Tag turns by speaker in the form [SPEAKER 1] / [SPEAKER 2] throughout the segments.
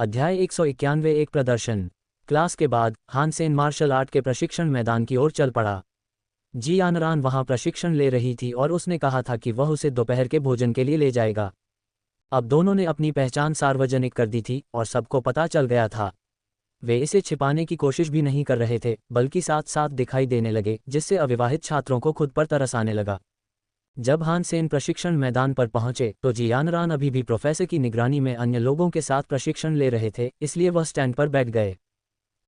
[SPEAKER 1] अध्याय 191 एक प्रदर्शन। क्लास के बाद हान सेन मार्शल आर्ट के प्रशिक्षण मैदान की ओर चल पड़ा। जी यानरान वहां प्रशिक्षण ले रही थी और उसने कहा था कि वह उसे दोपहर के भोजन के लिए ले जाएगा। अब दोनों ने अपनी पहचान सार्वजनिक कर दी थी और सबको पता चल गया था। वे इसे छिपाने की कोशिश भी नहीं कर रहे थे, बल्कि साथ साथ दिखाई देने लगे, जिससे अविवाहित छात्रों को खुद पर तरस आने लगा। जब हान सेन प्रशिक्षण मैदान पर पहुंचे तो जी यानरान अभी भी प्रोफेसर की निगरानी में अन्य लोगों के साथ प्रशिक्षण ले रहे थे, इसलिए वह स्टैंड पर बैठ गए।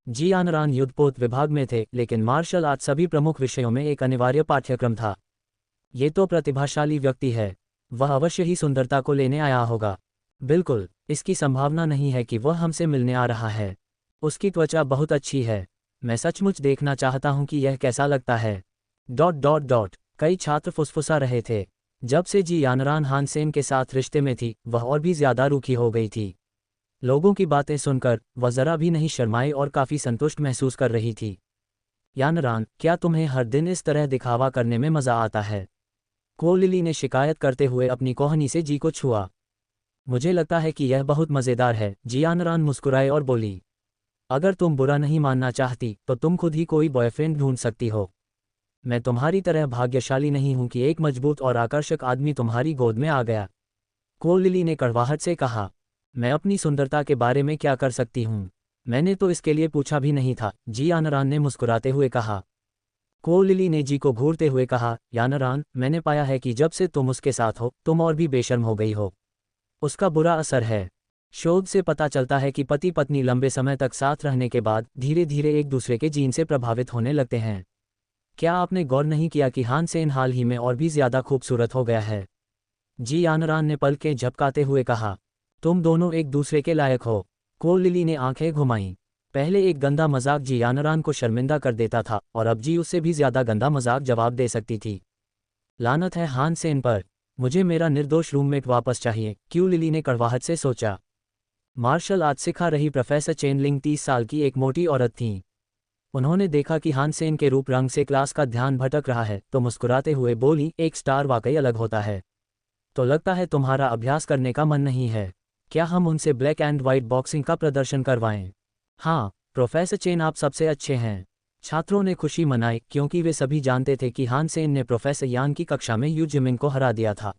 [SPEAKER 1] जी यानरान युद्धपोत विभाग में थे, लेकिन मार्शल आर्ट सभी प्रमुख विषयों में एक अनिवार्य पाठ्यक्रम था। ये तो प्रतिभाशाली व्यक्ति है, वह अवश्य ही सुंदरता को लेने आया होगा। बिल्कुल, इसकी संभावना नहीं है कि वह हमसे मिलने आ रहा है। उसकी त्वचा बहुत अच्छी है, मैं सचमुच देखना चाहता हूं कि यह कैसा लगता है। ... कई छात्र फुसफुसा रहे थे। जब से जी यानरान हान सेन के साथ रिश्ते में थी, वह और भी ज्यादा रूखी हो गई थी। लोगों की बातें सुनकर वह जरा भी नहीं शर्माई और काफी संतुष्ट महसूस कर रही थी। यानरान, क्या तुम्हें हर दिन इस तरह दिखावा करने में मजा आता है? को लिली ने शिकायत करते हुए अपनी कोहनी से जी को छुआ। मुझे लगता है कि यह बहुत मजेदार है, जी यानरान मुस्कुराए और बोली। अगर तुम बुरा नहीं मानना चाहती तो तुम खुद ही कोई बॉयफ्रेंड ढूंढ सकती हो। मैं तुम्हारी तरह भाग्यशाली नहीं हूं कि एक मजबूत और आकर्षक आदमी तुम्हारी गोद में आ गया। को लिली ने कड़वाहट से कहा। मैं अपनी सुंदरता के बारे में क्या कर सकती हूं? मैंने तो इसके लिए पूछा भी नहीं था, जी यानरान ने मुस्कुराते हुए कहा। को लिली ने जी को घूरते हुए कहा, यानरान, मैंने पाया है कि जब से तुम उसके साथ हो तुम और भी बेशर्म हो गई हो। उसका बुरा असर है। शोध से पता चलता है कि पति पत्नी लंबे समय तक साथ रहने के बाद धीरे धीरे एक दूसरे के जीन से प्रभावित होने लगते हैं। क्या आपने गौर नहीं किया कि हान सेन हाल ही में और भी ज्यादा खूबसूरत हो गया है? जी यानरान ने पलकें झपकाते हुए कहा। तुम दोनों एक दूसरे के लायक हो। को लिली ने आंखें घुमाईं। पहले एक गंदा मजाक जी यानरान को शर्मिंदा कर देता था और अब जी उससे भी ज्यादा गंदा मजाक जवाब दे सकती थी। लानत है हान सेन पर, मुझे मेरा निर्दोष रूममेट वापस चाहिए, क्यू लिली ने कड़वाहट से सोचा। मार्शल आर्ट सिखा रही प्रोफेसर चेनलिंग 30 साल की एक मोटी औरत थीं। उन्होंने देखा कि हान सेन के रूप रंग से क्लास का ध्यान भटक रहा है तो मुस्कुराते हुए बोली, एक स्टार वाकई अलग होता है। तो लगता है तुम्हारा अभ्यास करने का मन नहीं है। क्या हम उनसे ब्लैक एंड व्हाइट बॉक्सिंग का प्रदर्शन करवाएं? हाँ प्रोफेसर चेन, आप सबसे अच्छे हैं। छात्रों ने खुशी मनाई क्योंकि वे सभी जानते थे कि हान सेन ने प्रोफेसर यान की कक्षा में यू जिमिंग को हरा दिया था।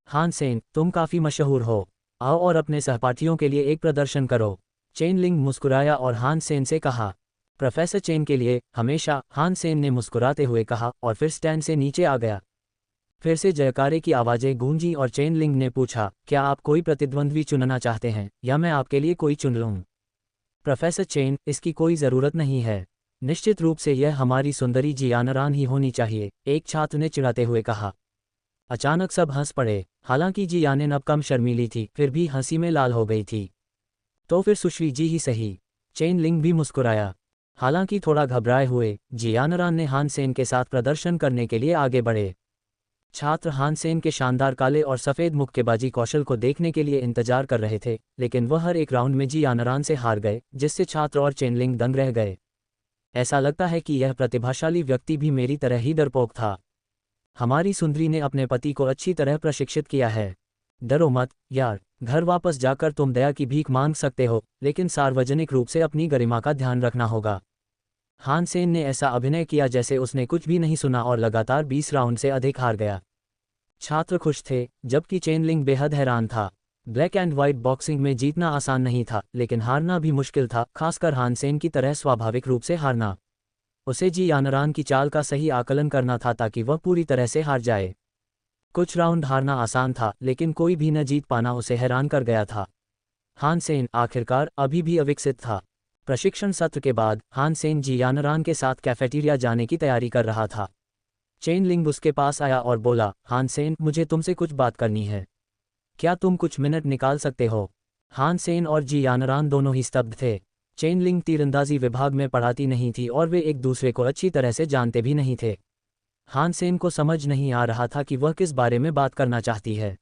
[SPEAKER 1] हान सेन, तुम काफी मशहूर हो, आओ और अपने सहपाठियों के लिए एक प्रदर्शन करो। चेनलिंग मुस्कुराया और हान सेन से कहा। प्रोफेसर चेन के लिए हमेशा, हान सेन ने मुस्कुराते हुए कहा और फिर स्टैंड से नीचे आ गया। फिर से जयकारे की आवाजें गूंजी और चेनलिंग ने पूछा, क्या आप कोई प्रतिद्वंद्वी चुनना चाहते हैं या मैं आपके लिए कोई चुन लूं? प्रोफेसर चेन, इसकी कोई ज़रूरत नहीं है। निश्चित रूप से यह हमारी सुंदरी जी यानरान ही होनी चाहिए, एक छात्र ने चिढ़ाते हुए कहा। अचानक सब हंस पड़े। हालांकि जी यानेन अब कम शर्मीली थी, फिर भी हंसी में लाल हो गई थी। तो फिर सुश्री जी ही सही। चेनलिंग भी मुस्कुराया। हालांकि थोड़ा घबराए हुए, जी यानरान ने हान सेन के साथ प्रदर्शन करने के लिए आगे बढ़े। छात्र हान सेन के शानदार काले और सफ़ेद मुक्केबाजी कौशल को देखने के लिए इंतजार कर रहे थे, लेकिन वह हर एक राउंड में जी यानरान से हार गए, जिससे छात्र और चेनलिंग दंग रह गए। ऐसा लगता है कि यह प्रतिभाशाली व्यक्ति भी मेरी तरह ही डरपोक था। हमारी सुंदरी ने अपने पति को अच्छी तरह प्रशिक्षित किया है। डरो मत यार, घर वापस जाकर तुम दया की भीख मांग सकते हो, लेकिन सार्वजनिक रूप से अपनी गरिमा का ध्यान रखना होगा। हान सेन ने ऐसा अभिनय किया जैसे उसने कुछ भी नहीं सुना और लगातार 20 राउंड से अधिक हार गया। छात्र खुश थे, जबकि चेनलिंग बेहद हैरान था। ब्लैक एंड व्हाइट बॉक्सिंग में जीतना आसान नहीं था, लेकिन हारना भी मुश्किल था, खासकर हान सेन की तरह स्वाभाविक रूप से हारना। उसे जी यानरान की चाल का सही आकलन करना था ताकि वह पूरी तरह से हार जाए। कुछ राउंड हारना आसान था, लेकिन कोई भी न जीत पाना उसे हैरान कर गया था। हान सेन आखिरकार अभी भी अविकसित था। प्रशिक्षण सत्र के बाद हान सेन जी यानरान के साथ कैफेटेरिया जाने की तैयारी कर रहा था। चेनलिंग उसके पास आया और बोला, हान सेन, मुझे तुमसे कुछ बात करनी है। क्या तुम कुछ मिनट निकाल सकते हो? हान सेन और जी यानरान दोनों ही स्तब्ध थे। चेनलिंग तीरंदाजी विभाग में पढ़ाती नहीं थी और वे एक दूसरे को अच्छी तरह से जानते भी नहीं थे। हान सेन को समझ नहीं आ रहा था कि वह किस बारे में बात करना चाहती है।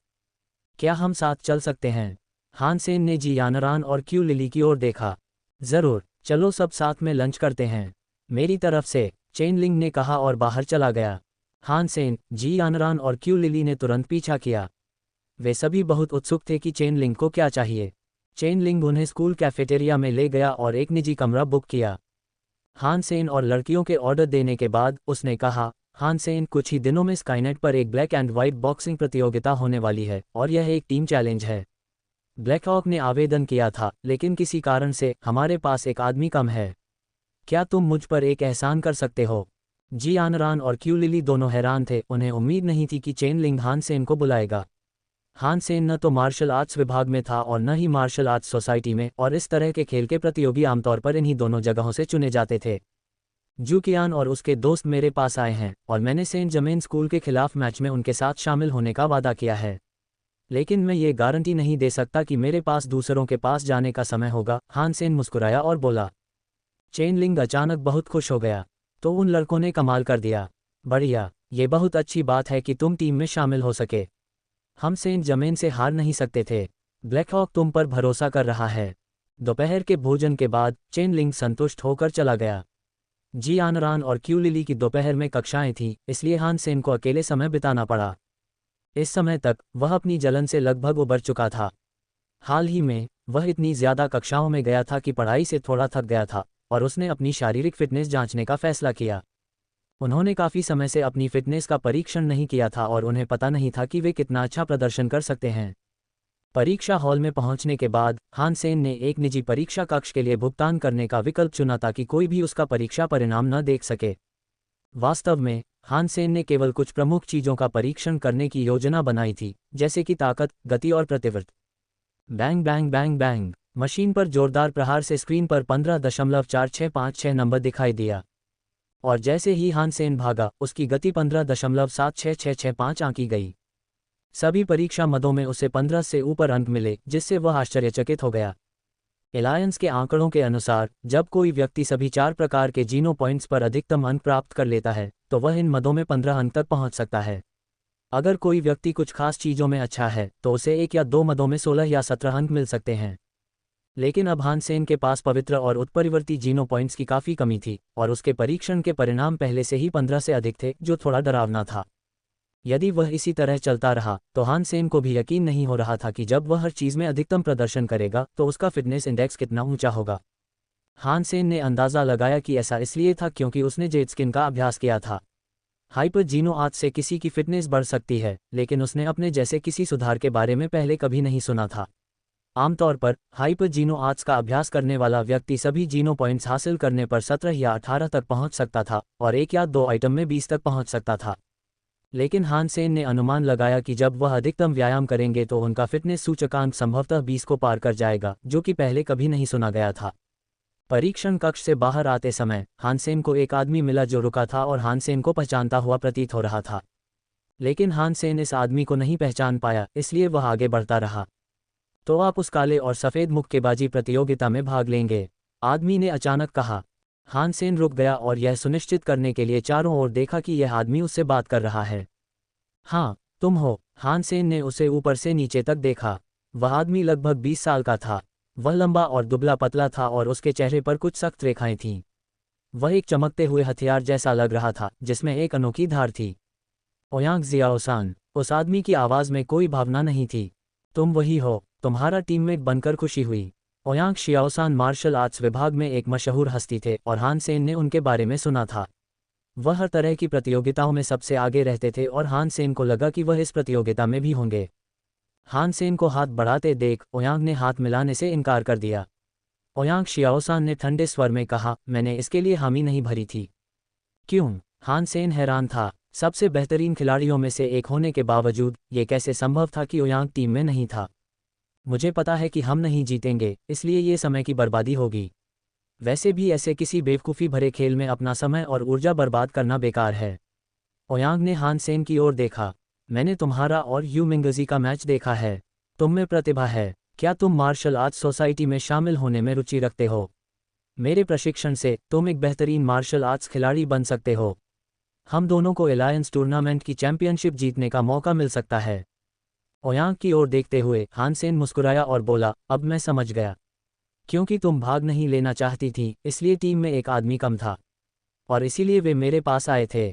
[SPEAKER 1] क्या हम साथ चल सकते हैं? हान सेन ने जी यानरान और क्यू लिली की ओर देखा। जरूर, चलो सब साथ में लंच करते हैं। मेरी तरफ से, चेनलिंग ने कहा और बाहर चला गया। हान सेन, जी यानरान और क्यू लिली ने तुरंत पीछा किया। वे सभी बहुत उत्सुक थे कि चेनलिंग को क्या चाहिए। चेन लिंग उन्हें स्कूल कैफेटेरिया में ले गया और एक निजी कमरा बुक किया। हान सेन और लड़कियों के ऑर्डर देने के बाद उसने कहा, हान सेन, कुछ ही दिनों में स्काईनेट पर एक ब्लैक एंड व्हाइट बॉक्सिंग प्रतियोगिता होने वाली है और यह एक टीम चैलेंज है। ब्लैकहॉक ने आवेदन किया था, लेकिन किसी कारण से हमारे पास एक आदमी कम है। क्या तुम मुझ पर एक एहसान कर सकते हो? जी आनरान और क्यू लिली दोनों हैरान थे, उन्हें उम्मीद नहीं थी कि चेन लिंग हान सेन को बुलाएगा। हान सेन न तो मार्शल आर्ट्स विभाग में था और न ही मार्शल आर्ट्स सोसाइटी में, और इस तरह के खेल के प्रतियोगी आमतौर पर इन्हीं दोनों जगहों से चुने जाते थे। जूकियान और उसके दोस्त मेरे पास आए हैं और मैंने सेंट जमेन स्कूल के खिलाफ मैच में उनके साथ शामिल होने का वादा किया है, लेकिन मैं ये गारंटी नहीं दे सकता कि मेरे पास दूसरों के पास जाने का समय होगा। हान सेन मुस्कुराया और बोला। चेन लिंग अचानक बहुत खुश हो गया। तो उन लड़कों ने कमाल कर दिया। बढ़िया, ये बहुत अच्छी बात है कि तुम टीम में शामिल हो सके। हम सेंट जमेन से हार नहीं सकते थे। ब्लैकहॉक तुम पर भरोसा कर रहा है। दोपहर के भोजन के बाद चेन लिंग संतुष्ट होकर चला गया। जी आनरान और क्यू लिली की दोपहर में कक्षाएं थीं, इसलिए हान सेन को अकेले समय बिताना पड़ा। इस समय तक वह अपनी जलन से लगभग उबर चुका था। हाल ही में वह इतनी ज्यादा कक्षाओं में गया था कि पढ़ाई से थोड़ा थक गया था और उसने अपनी शारीरिक फिटनेस जांचने का फैसला किया। उन्होंने काफ़ी समय से अपनी फिटनेस का परीक्षण नहीं किया था और उन्हें पता नहीं था कि वे कितना अच्छा प्रदर्शन कर सकते हैं। परीक्षा हॉल में पहुंचने के बाद हान सेन ने एक निजी परीक्षा कक्ष के लिए भुगतान करने का विकल्प चुना ताकि कोई भी उसका परीक्षा परिणाम न देख सके। वास्तव में हान सेन ने केवल कुछ प्रमुख चीज़ों का परीक्षण करने की योजना बनाई थी, जैसे कि ताकत, गति और प्रतिवृत्ति। Bang bang bang bang, machine पर जोरदार प्रहार से स्क्रीन पर 15.4656 नंबर दिखाई दिया, और जैसे ही हान सेन भागा उसकी गति 15.76665 आंकी गई। सभी परीक्षा मदों में उसे 15 से ऊपर अंक मिले, जिससे वह आश्चर्यचकित हो गया। एलायंस के आंकड़ों के अनुसार जब कोई व्यक्ति सभी 4 प्रकार के जीनो पॉइंट्स पर अधिकतम अंक प्राप्त कर लेता है तो वह इन मदों में 15 अंक तक पहुंच सकता है। अगर कोई व्यक्ति कुछ खास चीज़ों में अच्छा है तो उसे 1 या 2 मदों में 16 या 17 अंक मिल सकते हैं। लेकिन अब हान सेन के पास पवित्र और उत्परिवर्ती जीनो पॉइंट्स की काफ़ी कमी थी और उसके परीक्षण के परिणाम पहले से ही 15 से अधिक थे, जो थोड़ा डरावना था। यदि वह इसी तरह चलता रहा तो हान सेन को भी यकीन नहीं हो रहा था कि जब वह हर चीज़ में अधिकतम प्रदर्शन करेगा तो उसका फिटनेस इंडेक्स कितना ऊंचा होगा। हान सेन ने अंदाज़ा लगाया कि ऐसा इसलिए था क्योंकि उसने जेट स्किन का अभ्यास किया था। हाइपर जीनो आज से किसी की फिटनेस बढ़ सकती है, लेकिन उसने अपने जैसे किसी सुधार के बारे में पहले कभी नहीं सुना था। आमतौर पर हाइपर जीनो आर्ट्स का अभ्यास करने वाला व्यक्ति सभी जीनो पॉइंट्स हासिल करने पर 17 या 18 तक पहुंच सकता था और 1 या 2 आइटम में 20 तक पहुंच सकता था। लेकिन हान सेन ने अनुमान लगाया कि जब वह अधिकतम व्यायाम करेंगे तो उनका फिटनेस सूचकांक संभवतः 20 को पार कर जाएगा, जो कि पहले कभी नहीं सुना गया था। परीक्षण कक्ष से बाहर आते समय हान सेन को एक आदमी मिला जो रुका था और हान सेन को पहचानता हुआ प्रतीत हो रहा था। लेकिन हान सेन इस आदमी को नहीं पहचान पाया, इसलिए वह आगे बढ़ता रहा। तो आप उस काले और सफ़ेद मुक्केबाजी प्रतियोगिता में भाग लेंगे? आदमी ने अचानक कहा। हान सेन रुक गया और यह सुनिश्चित करने के लिए चारों ओर देखा कि यह आदमी उससे बात कर रहा है। हाँ, तुम हो। हान सेन ने उसे ऊपर से नीचे तक देखा। वह आदमी लगभग 20 साल का था। वह लंबा और दुबला पतला था और उसके चेहरे पर कुछ सख्त रेखाएं थीं। वह एक चमकते हुए हथियार जैसा लग रहा था जिसमें एक अनोखी धार थी। ओयांग जियाओसान। उस आदमी की आवाज़ में कोई भावना नहीं थी। तुम वही हो। तुम्हारा टीममेट बनकर खुशी हुई। ओयांग शियाओसान मार्शल आर्ट्स विभाग में एक मशहूर हस्ती थे और हान सेन ने उनके बारे में सुना था। वह हर तरह की प्रतियोगिताओं में सबसे आगे रहते थे और हान सेन को लगा कि वह इस प्रतियोगिता में भी होंगे। हान सेन को हाथ बढ़ाते देख ओयांग ने हाथ मिलाने से इनकार कर दिया। ओयांग शियाओसान ने ठंडे स्वर में कहा, मैंने इसके लिए हामी नहीं भरी थी। क्यों? हान सेन हैरान था। सबसे बेहतरीन खिलाड़ियों में से एक होने के बावजूद ये कैसे संभव था कि ओयांग टीम में नहीं था? मुझे पता है कि हम नहीं जीतेंगे, इसलिए ये समय की बर्बादी होगी। वैसे भी ऐसे किसी बेवकूफ़ी भरे खेल में अपना समय और ऊर्जा बर्बाद करना बेकार है। ओयांग ने हान सेन की ओर देखा। मैंने तुम्हारा और यू मिंगजी का मैच देखा है। तुम में प्रतिभा है। क्या तुम मार्शल आर्ट्स सोसाइटी में शामिल होने में रुचि रखते हो? मेरे प्रशिक्षण से तुम एक बेहतरीन मार्शल आर्ट्स खिलाड़ी बन सकते हो। हम दोनों को एलायंस टूर्नामेंट की चैंपियनशिप जीतने का मौका मिल सकता है। ओयांग की ओर देखते हुए हान सेन मुस्कुराया और बोला, अब मैं समझ गया। क्योंकि तुम भाग नहीं लेना चाहती थी, इसलिए टीम में एक आदमी कम था और इसीलिए वे मेरे पास आए थे।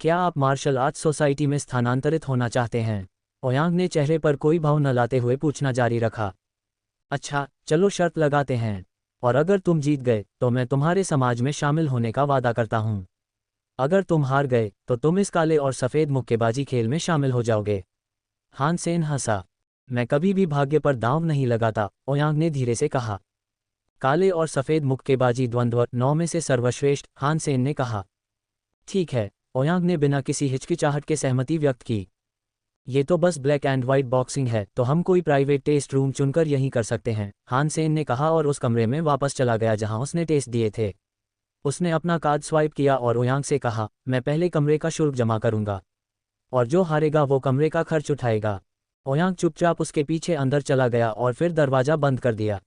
[SPEAKER 1] क्या आप मार्शल आर्ट्स सोसाइटी में स्थानांतरित होना चाहते हैं? ओयांग ने चेहरे पर कोई भाव न लाते हुए पूछना जारी रखा। अच्छा, चलो शर्त लगाते हैं, और अगर तुम जीत गए तो मैं तुम्हारे समाज में शामिल होने का वादा करता हूँ। अगर तुम हार गए तो तुम इस काले और सफ़ेद मुक्केबाजी खेल में शामिल हो जाओगे। हान सेन हंसा। मैं कभी भी भाग्य पर दांव नहीं लगाता, ओयांग ने धीरे से कहा। काले और सफ़ेद मुक्केबाजी द्वंद्व 9 में से सर्वश्रेष्ठ, हान सेन ने कहा। ठीक है, ओयांग ने बिना किसी हिचकिचाहट के सहमति व्यक्त की। ये तो बस ब्लैक एंड वाइट बॉक्सिंग है, तो हम कोई प्राइवेट टेस्ट रूम चुनकर यहीं कर सकते हैं, हान सेन ने कहा और उस कमरे में वापस चला गया जहां उसने टेस्ट दिए थे। उसने अपना कार्ड स्वाइप किया और ओयांग से कहा, मैं पहले कमरे का शुल्क जमा करूंगा, और जो हारेगा वो कमरे का खर्च उठाएगा। ओयांग चुपचाप उसके पीछे अंदर चला गया और फिर दरवाजा बंद कर दिया।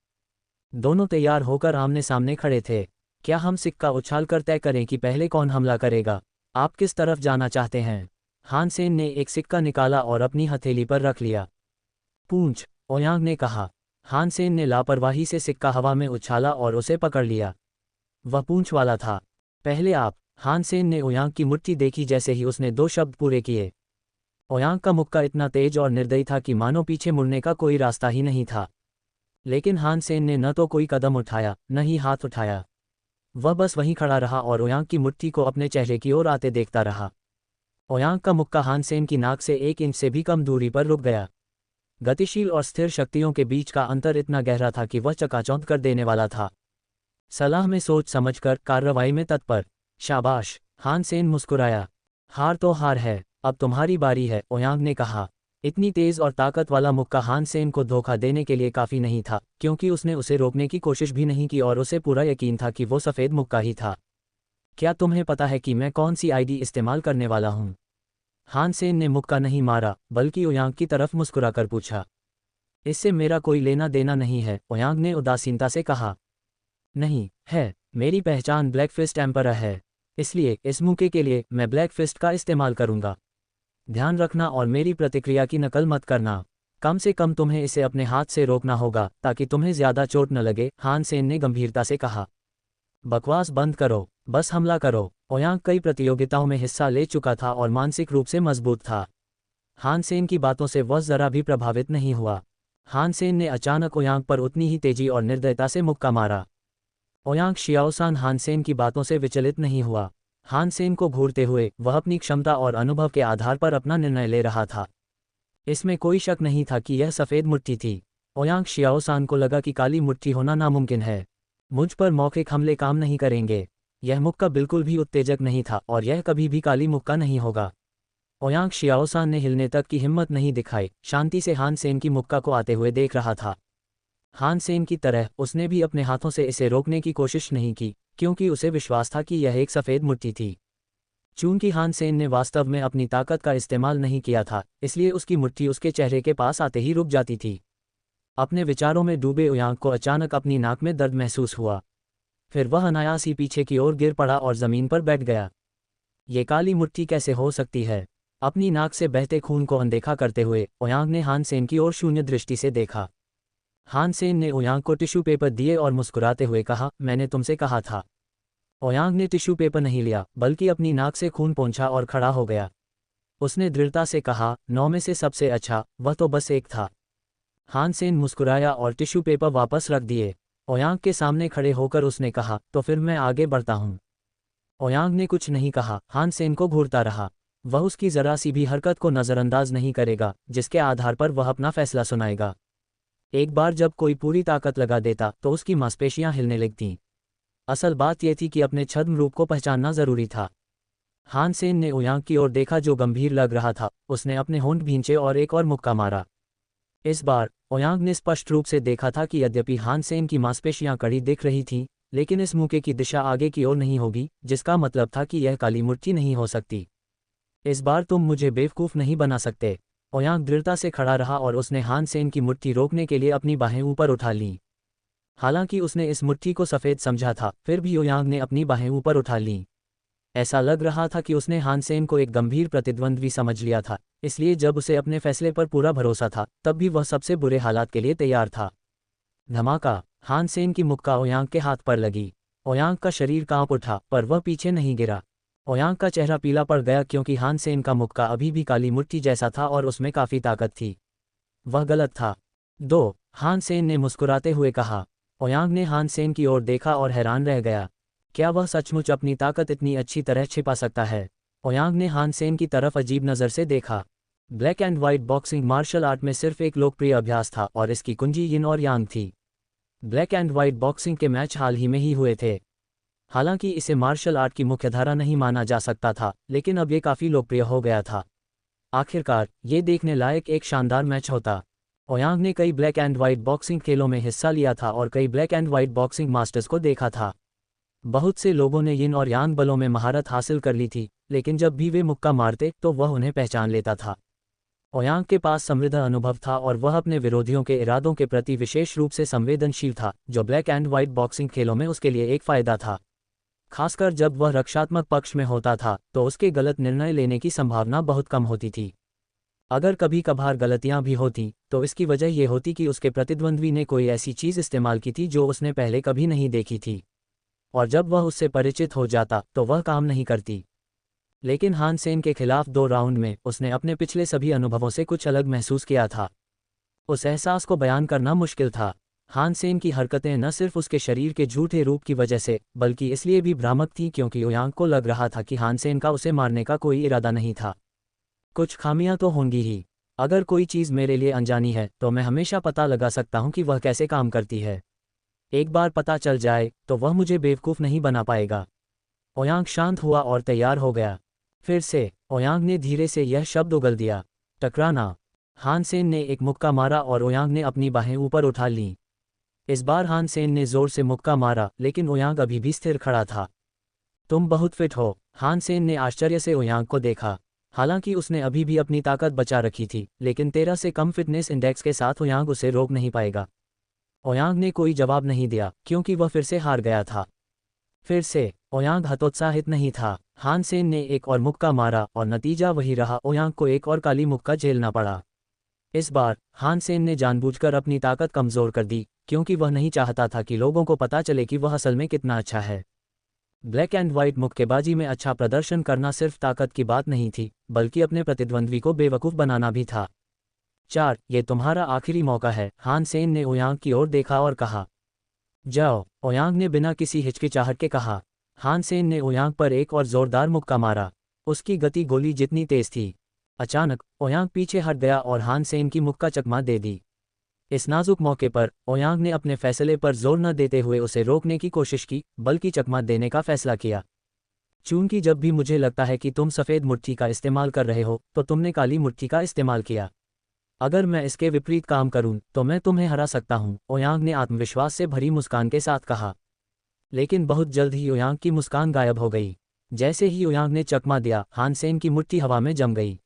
[SPEAKER 1] दोनों तैयार होकर आमने सामने खड़े थे। क्या हम सिक्का उछालकर तय करें कि पहले कौन हमला करेगा? आप किस तरफ जाना चाहते हैं? हान सेन ने एक सिक्का निकाला और अपनी हथेली पर रख लिया। पूंछ, ओयांग ने कहा। हान सेन ने लापरवाही से सिक्का हवा में उछाला और उसे पकड़ लिया। वह पूंछ वाला था। पहले आप। हान सेन ने ओयांग की मुट्ठी देखी जैसे ही उसने 2 शब्द पूरे किए। ओयांग का मुक्का इतना तेज और निर्दयी था कि मानो पीछे मुड़ने का कोई रास्ता ही नहीं था। लेकिन हान सेन ने न तो कोई कदम उठाया, न ही हाथ उठाया। वह बस वहीं खड़ा रहा और ओयांग की मुट्ठी को अपने चेहरे की ओर आते देखता रहा। ओयांग का मुक्का हान सेन की नाक से 1 इंच से भी कम दूरी पर रुक गया। गतिशील और स्थिर शक्तियों के बीच का अंतर इतना गहरा था कि वह चकाचौंध कर देने वाला था। सलाह में सोच समझकर, कार्रवाई में तत्पर। शाबाश, हान सेन मुस्कुराया। हार तो हार है, अब तुम्हारी बारी है, ओयांग ने कहा। इतनी तेज और ताकत वाला मुक्का हान सेन को धोखा देने के लिए काफ़ी नहीं था, क्योंकि उसने उसे रोकने की कोशिश भी नहीं की और उसे पूरा यकीन था कि वो सफ़ेद मुक्का ही था। क्या तुम्हें पता है कि मैं कौन सी आईडी इस्तेमाल करने वाला हूँ? हान सेन ने मुक्का नहीं मारा, बल्कि ओयांग की तरफ मुस्कुराकर पूछा। इससे मेरा कोई लेना देना नहीं है, ओयांग ने उदासीनता से कहा। नहीं है, मेरी पहचान ब्लैक फिस्ट एम्परर है, इसलिए इस मौके के लिए मैं ब्लैक फिस्ट का इस्तेमाल करूंगा। ध्यान रखना और मेरी प्रतिक्रिया की नकल मत करना। कम से कम तुम्हें इसे अपने हाथ से रोकना होगा ताकि तुम्हें ज्यादा चोट न लगे, हान सेन ने गंभीरता से कहा। बकवास बंद करो, बस हमला करो। ओयांग कई प्रतियोगिताओं में हिस्सा ले चुका था और मानसिक रूप से मजबूत था। हान सेन की बातों से वह जरा भी प्रभावित नहीं हुआ। हान सेन ने अचानक ओयांग पर उतनी ही तेजी और निर्दयता से मुक्का मारा। ओयांग शियाओसान हान सेन की बातों से विचलित नहीं हुआ। हान सेन को घूरते हुए वह अपनी क्षमता और अनुभव के आधार पर अपना निर्णय ले रहा था। इसमें कोई शक नहीं था कि यह सफ़ेद मुट्ठी थी। ओयांग शियाओसान को लगा कि काली मुट्ठी होना नामुमकिन है। मुझ पर मौखिक हमले काम नहीं करेंगे। यह मुक्का बिल्कुल भी उत्तेजक नहीं था और यह कभी भी काली मुक्का नहीं होगा। ओयांग शियाओसान ने हिलने तक की हिम्मत नहीं दिखाई, शांति से हान सेन की मुक्का को आते हुए देख रहा था। हान सेन की तरह उसने भी अपने हाथों से इसे रोकने की कोशिश नहीं की, क्योंकि उसे विश्वास था कि यह एक सफ़ेद मुट्ठी थी। चूंकि हान सेन ने वास्तव में अपनी ताकत का इस्तेमाल नहीं किया था, इसलिए उसकी मुट्ठी उसके चेहरे के पास आते ही रुक जाती थी। अपने विचारों में डूबे ओयांग को अचानक अपनी नाक में दर्द महसूस हुआ। फिर वह अनायास ही पीछे की ओर गिर पड़ा और ज़मीन पर बैठ गया। ये काली मुट्ठी कैसे हो सकती है? अपनी नाक से बहते खून को अनदेखा करते हुए ओयांग ने हान सेन की ओर शून्य दृष्टि से देखा। हान सेन ने ओयांग को टिश्यू पेपर दिए और मुस्कुराते हुए कहा, मैंने तुमसे कहा था। ओयांग ने टिश्यू पेपर नहीं लिया, बल्कि अपनी नाक से खून पोंछा और खड़ा हो गया। उसने दृढ़ता से कहा, 9 में से सबसे अच्छा, वह तो बस एक था। हान सेन मुस्कुराया और टिश्यू पेपर वापस रख दिए। ओयांग के सामने खड़े होकर उसने कहा, तो फिर मैं आगे बढ़ता हूँ। ओयांग ने कुछ नहीं कहा, हान सेन को घूरता रहा। वह उसकी जरा सी भी हरकत को नज़रअंदाज नहीं करेगा, जिसके आधार पर वह अपना फैसला सुनाएगा। एक बार जब कोई पूरी ताकत लगा देता तो उसकी मांसपेशियां हिलने लगतीं। असल बात यह थी कि अपने छद्म रूप को पहचानना जरूरी था। हान सेन ने ओयांग की ओर देखा जो गंभीर लग रहा था। उसने अपने होंठ भींचे और एक और मुक्का मारा। इस बार ओयांग ने स्पष्ट रूप से देखा था कि यद्यपि हान सेन की मांसपेशियां कड़ी दिख रही थीं, लेकिन इस मुक्के की दिशा आगे की ओर नहीं होगी, जिसका मतलब था कि यह काली मुट्ठी नहीं हो सकती। इस बार तुम मुझे बेवकूफ़ नहीं बना सकते। ओयांग दृढ़ता से खड़ा रहा और उसने हान सेन की मुट्ठी रोकने के लिए अपनी बाहें ऊपर उठा लीं। हालांकि उसने इस मुट्ठी को सफ़ेद समझा था, फिर भी ओयांग ने अपनी बाहें ऊपर उठा लीं। ऐसा लग रहा था कि उसने हान सेन को एक गंभीर प्रतिद्वंद्वी समझ लिया था, इसलिए जब उसे अपने फैसले पर पूरा भरोसा था, तब भी वह सबसे बुरे हालात के लिए तैयार था। धमाका! हान सेन की मुक्का ओयांग के हाथ पर लगी। ओयांग का शरीर कांप उठा, पर वह पीछे नहीं गिरा। ओयांग का चेहरा पीला पड़ गया क्योंकि हान सेन का मुक्का अभी भी काली मुट्ठी जैसा था और उसमें काफ़ी ताकत थी। वह गलत था। 2 हान सेन ने मुस्कुराते हुए कहा। ओयांग ने हान सेन की ओर देखा और हैरान रह गया। क्या वह सचमुच अपनी ताकत इतनी अच्छी तरह छिपा सकता है? ओयांग ने हान सेन की तरफ अजीब नज़र से देखा। Black and white boxing martial art में सिर्फ एक लोकप्रिय अभ्यास था और इसकी कुंजी यिन और यांग थी। ब्लैक एंड व्हाइट बॉक्सिंग के मैच हाल ही में ही हुए थे। हालांकि इसे मार्शल आर्ट की मुख्यधारा नहीं माना जा सकता था, लेकिन अब ये काफ़ी लोकप्रिय हो गया था। आखिरकार ये देखने लायक एक शानदार मैच होता। ओयांग ने कई ब्लैक एंड व्हाइट बॉक्सिंग खेलों में हिस्सा लिया था और कई black and white boxing masters को देखा था। बहुत से लोगों ने यिन और यांग बलों में महारत हासिल कर ली थी, लेकिन जब भी वे मुक्का मारते तो वह उन्हें पहचान लेता था। ओयांग के पास समृद्ध अनुभव था और वह अपने विरोधियों के इरादों के प्रति विशेष रूप से संवेदनशील था, जो ब्लैक एंड व्हाइट बॉक्सिंग खेलों में उसके लिए एक फ़ायदा था। खासकर जब वह रक्षात्मक पक्ष में होता था तो उसके गलत निर्णय लेने की संभावना बहुत कम होती थी। अगर कभी कभार गलतियां भी होती तो इसकी वजह यह होती कि उसके प्रतिद्वंद्वी ने कोई ऐसी चीज़ इस्तेमाल की थी जो उसने पहले कभी नहीं देखी थी, और जब वह उससे परिचित हो जाता तो वह काम नहीं करती। लेकिन हान सेन के खिलाफ 2 राउंड में उसने अपने पिछले सभी अनुभवों से कुछ अलग महसूस किया था। उस एहसास को बयान करना मुश्किल था। हान सेन की हरकतें न सिर्फ उसके शरीर के झूठे रूप की वजह से, बल्कि इसलिए भी भ्रामक थीं क्योंकि ओयांग को लग रहा था कि हान सेन का उसे मारने का कोई इरादा नहीं था। कुछ खामियां तो होंगी ही। अगर कोई चीज़ मेरे लिए अनजानी है तो मैं हमेशा पता लगा सकता हूं कि वह कैसे काम करती है। एक बार पता चल जाए तो वह मुझे बेवकूफ़ नहीं बना पाएगा। ओयांग शांत हुआ और तैयार हो गया। फिर से ओयांग ने धीरे से यह शब्द उगल दिया, टकराना। हान सेन ने एक मुक्का मारा और ओयांग ने अपनी बाहें ऊपर उठा लीं। इस बार हान सेन ने जोर से मुक्का मारा, लेकिन ओयांग अभी भी स्थिर खड़ा था। तुम बहुत फिट हो। हान सेन ने आश्चर्य से ओयांग को देखा। हालांकि उसने अभी भी अपनी ताकत बचा रखी थी, लेकिन 13 से कम फिटनेस इंडेक्स के साथ ओयांग उसे रोक नहीं पाएगा। ओयांग ने कोई जवाब नहीं दिया क्योंकि वह फिर से हार गया था। फिर से ओयांग हतोत्साहित नहीं था। हान सेन ने एक और मुक्का मारा और नतीजा वही रहा, ओयांग को एक और काली मुक्का झेलना पड़ा। इस बार हान सेन ने जानबूझकर अपनी ताकत कमज़ोर कर दी क्योंकि वह नहीं चाहता था कि लोगों को पता चले कि वह असल में कितना अच्छा है। ब्लैक एंड व्हाइट मुक्केबाजी में अच्छा प्रदर्शन करना सिर्फ ताकत की बात नहीं थी, बल्कि अपने प्रतिद्वंद्वी को बेवकूफ़ बनाना भी था। 4 ये तुम्हारा आखिरी मौका है। हान सेन ने ओयांग की ओर देखा और कहा। जाओ, ओयांग ने बिना किसी हिचकिचाहट के कहा। हान सेन ने ओयांग पर एक और जोरदार मुक्का मारा। उसकी गति गोली जितनी तेज थी। अचानक ओयांग पीछे हट गया और हान सेन की मुक्का चकमा दे दी। इस नाजुक मौके पर ओयांग ने अपने फैसले पर जोर न देते हुए उसे रोकने की कोशिश की, बल्कि चकमा देने का फैसला किया। चूंकि जब भी मुझे लगता है कि तुम सफ़ेद मुट्ठी का इस्तेमाल कर रहे हो तो तुमने काली मुट्ठी का इस्तेमाल किया। अगर मैं इसके विपरीत काम करूं तो मैं तुम्हें हरा सकता हूं, ओयांग ने आत्मविश्वास से भरी मुस्कान के साथ कहा। लेकिन बहुत जल्द ही ओयांग की मुस्कान गायब हो गई। जैसे ही ओयांग ने चकमा दिया, हान सेन की मुट्ठी हवा में जम गई।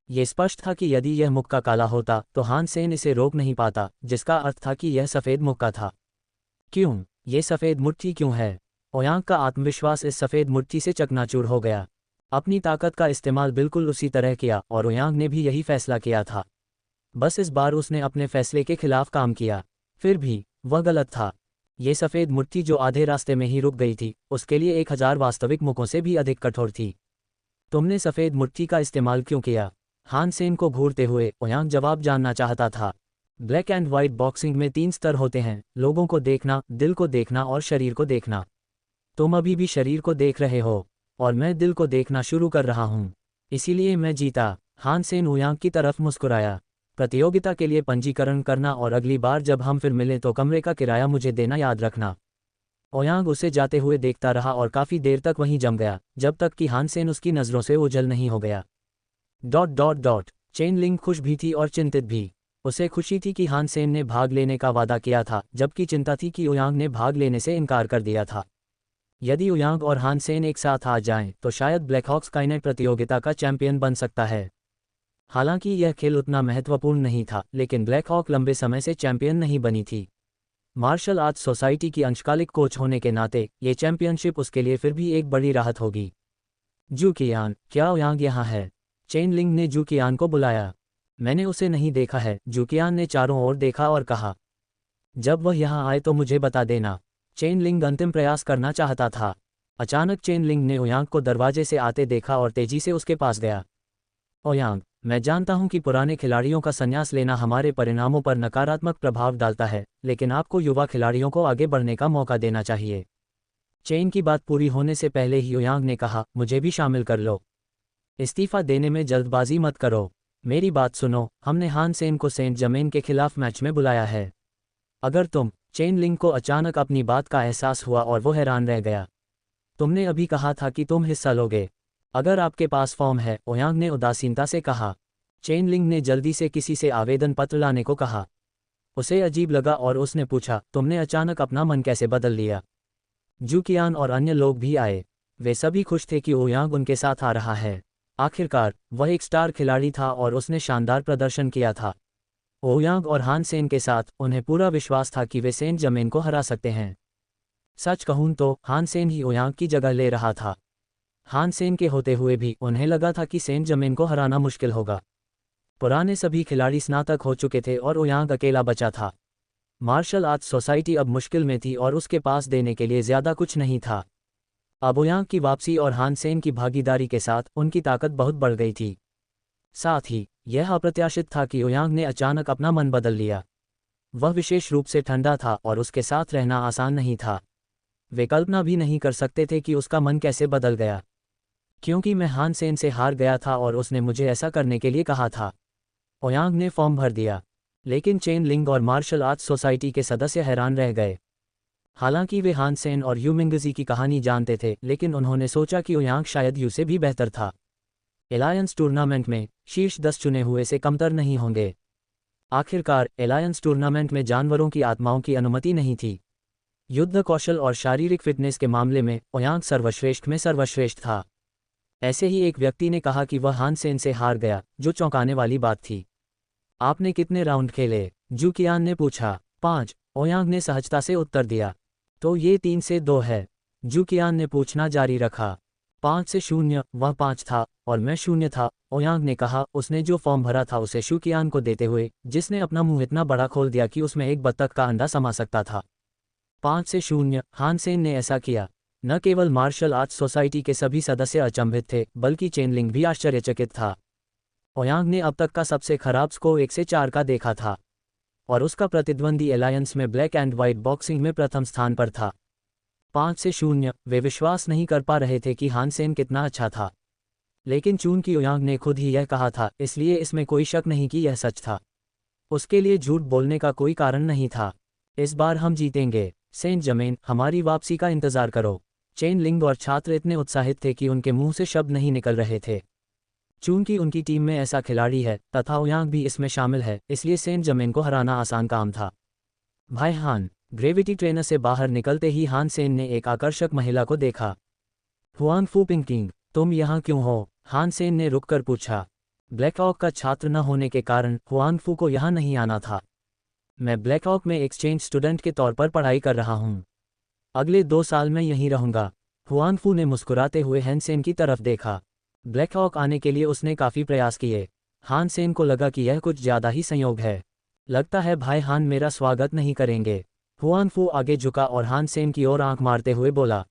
[SPEAKER 1] ये स्पष्ट था कि यदि यह मुक्का काला होता तो हान सेन इसे रोक नहीं पाता, जिसका अर्थ था कि यह सफ़ेद मुक्का था। क्यों? ये सफ़ेद मुट्ठी क्यों है? ओयांग का आत्मविश्वास इस सफ़ेद मुट्ठी से चकनाचूर हो गया। अपनी ताकत का इस्तेमाल बिल्कुल उसी तरह किया और ओयांग ने भी यही फैसला किया था। बस इस बार उसने अपने फैसले के खिलाफ काम किया। फिर भी वह गलत था। ये सफ़ेद मुट्ठी जो आधे रास्ते में ही रुक गई थी, उसके लिए 1000 वास्तविक मुक्कों से भी अधिक कठोर थी। तुमने सफ़ेद मुट्ठी का इस्तेमाल क्यों किया? हान सेन को घूरते हुए ओयांग जवाब जानना चाहता था। ब्लैक एंड व्हाइट बॉक्सिंग में 3 स्तर होते हैं, लोगों को देखना, दिल को देखना और शरीर को देखना। तुम अभी भी शरीर को देख रहे हो और मैं दिल को देखना शुरू कर रहा हूँ। इसीलिए मैं जीता। हान सेन ओयांग की तरफ मुस्कुराया। प्रतियोगिता के लिए पंजीकरण करना और अगली बार जब हम फिर मिलें तो कमरे का किराया मुझे देना याद रखना। ओयांग उसे जाते हुए देखता रहा और काफ़ी देर तक वहीं जम गया, जब तक कि हान सेन उसकी नज़रों से ओझल नहीं हो गया। चेन लिंग खुश भी थी और चिंतित भी। उसे खुशी थी कि हान सेन ने भाग लेने का वादा किया था, जबकि चिंता थी कि ओयांग ने भाग लेने से इनकार कर दिया था। यदि ओयांग और हान सेन एक साथ आ जाएं तो शायद ब्लैकहॉक स्काईनेट प्रतियोगिता का चैंपियन बन सकता है। हालांकि यह खेल उतना महत्वपूर्ण नहीं था, लेकिन ब्लैकहॉक लंबे समय से चैंपियन नहीं बनी थी। मार्शल आर्ट्स सोसाइटी की अंशकालिक कोच होने के नाते ये चैंपियनशिप उसके लिए फिर भी एक बड़ी राहत होगी। जू कियान, क्या ओयांग यहाँ है? चेन लिंग ने जू कियान को बुलाया। मैंने उसे नहीं देखा है। जू कियान ने चारों ओर देखा और कहा। जब वह यहाँ आए तो मुझे बता देना। चेन लिंग अंतिम प्रयास करना चाहता था। अचानक चेन लिंग ने ओयांग को दरवाजे से आते देखा और तेजी से उसके पास गया। ओयांग, मैं जानता हूं कि पुराने खिलाड़ियों का संन्यास लेना हमारे परिणामों पर नकारात्मक प्रभाव डालता है, लेकिन आपको युवा खिलाड़ियों को आगे बढ़ने का मौका देना चाहिए। चेन की बात पूरी होने से पहले ही ओयांग ने कहा, मुझे भी शामिल कर लो। इस्तीफा देने में जल्दबाजी मत करो। मेरी बात सुनो, हमने हान सेन को सेंट जमेन के खिलाफ मैच में बुलाया है। अगर चेन लिंग को अचानक अपनी बात का एहसास हुआ और वो हैरान रह गया। तुमने अभी कहा था कि तुम हिस्सा लोगे। अगर आपके पास फॉर्म है, ओयांग ने उदासीनता से कहा। चेन लिंग ने जल्दी से किसी से आवेदन पत्र लाने को कहा। उसे अजीब लगा और उसने पूछा, तुमने अचानक अपना मन कैसे बदल लिया? जू कियान और अन्य लोग भी आए। वे सभी खुश थे कि ओयांग उनके साथ आ रहा है। आखिरकार वह एक स्टार खिलाड़ी था और उसने शानदार प्रदर्शन किया था। ओयांग और हान सेन के साथ उन्हें पूरा विश्वास था कि वे सेंट जमेन को हरा सकते हैं। सच कहूं तो हान सेन ही ओयांग की जगह ले रहा था। हान सेन के होते हुए भी उन्हें लगा था कि सेंट जमेन को हराना मुश्किल होगा। पुराने सभी खिलाड़ी स्नातक हो चुके थे और ओयांग अकेला बचा था। मार्शल आर्ट्स सोसाइटी अब मुश्किल में थी और उसके पास देने के लिए ज़्यादा कुछ नहीं था। अब ओयांग की वापसी और हान सेन की भागीदारी के साथ उनकी ताकत बहुत बढ़ गई थी। साथ ही यह अप्रत्याशित था कि ओयांग ने अचानक अपना मन बदल लिया। वह विशेष रूप से ठंडा था और उसके साथ रहना आसान नहीं था। वे कल्पना भी नहीं कर सकते थे कि उसका मन कैसे बदल गया। क्योंकि मैं हान सेन से हार गया था और उसने मुझे ऐसा करने के लिए कहा था। ओयांग ने फॉर्म भर दिया, लेकिन चेन लिंग और मार्शल आर्ट्स सोसाइटी के सदस्य हैरान रह गए। हालांकि वे हान सेन और यू मिंगजी की कहानी जानते थे, लेकिन उन्होंने सोचा कि ओयांग शायद यू से भी बेहतर था। एलायंस टूर्नामेंट में शीर्ष 10 चुने हुए से कमतर नहीं होंगे। आखिरकार एलायंस टूर्नामेंट में जानवरों की आत्माओं की अनुमति नहीं थी। युद्ध कौशल और शारीरिक फिटनेस के मामले में ओयांग सर्वश्रेष्ठ में सर्वश्रेष्ठ था। ऐसे ही एक व्यक्ति ने कहा कि वह हान सेन से हार गया, जो चौंकाने वाली बात थी। आपने कितने राउंड खेले? जू कियान ने पूछा। 5, ओयांग ने सहजता से उत्तर दिया। तो ये 3 से 2 है। जू कियान ने पूछना जारी रखा। 5 से 0, वह 5 था और मैं 0 था, ओयांग ने कहा, उसने जो फॉर्म भरा था उसे शू कियान को देते हुए, जिसने अपना मुंह इतना बड़ा खोल दिया कि उसमें एक बत्तख का अंडा समा सकता था। 5 से 0, हान सेन ने ऐसा किया। न केवल मार्शल आर्ट्स सोसाइटी के सभी सदस्य अचंभित थे, बल्कि चेन लिंग भी आश्चर्यचकित था। ओयांग ने अब तक का सबसे खराब स्कोर 1 से 4 का देखा था और उसका प्रतिद्वंदी एलायंस में ब्लैक एंड व्हाइट बॉक्सिंग में प्रथम स्थान पर था। 5 से 0, वे विश्वास नहीं कर पा रहे थे कि हान सेन कितना अच्छा था। लेकिन चूंकि ओयांग ने खुद ही यह कहा था, इसलिए इसमें कोई शक नहीं कि यह सच था। उसके लिए झूठ बोलने का कोई कारण नहीं था। इस बार हम जीतेंगे। सेंट जमेन, हमारी वापसी का इंतजार करो। चेन लिंग और छात्र इतने उत्साहित थे कि उनके मुंह से शब्द नहीं निकल रहे थे। चूंकि उनकी टीम में ऐसा खिलाड़ी है तथा ओयांग भी इसमें शामिल है, इसलिए सेंट जमेन को हराना आसान काम था। भाई हान। ग्रेविटी ट्रेनर से बाहर निकलते ही हान सेन ने एक आकर्षक महिला को देखा। हुआन फू पिंगकिंग, तुम यहाँ क्यों हो? हान सेन ने रुककर पूछा। ब्लैकऑक का छात्र न होने के कारण हुआन फू को यहाँ नहीं आना था। मैं ब्लैकऑक में एक्सचेंज स्टूडेंट के तौर पर पढ़ाई कर रहा हूँ। अगले 2 साल में यहीं रहूंगा। हुआन फू ने मुस्कुराते हुए हान सेन की तरफ देखा। ब्लैकऑक आने के लिए उसने काफ़ी प्रयास किए। हान सेन को लगा कि यह कुछ ज़्यादा ही संयोग है। लगता है भाई हान मेरा स्वागत नहीं करेंगे। हुआन फू आगे झुका और हान सेन की ओर आंख मारते हुए बोला।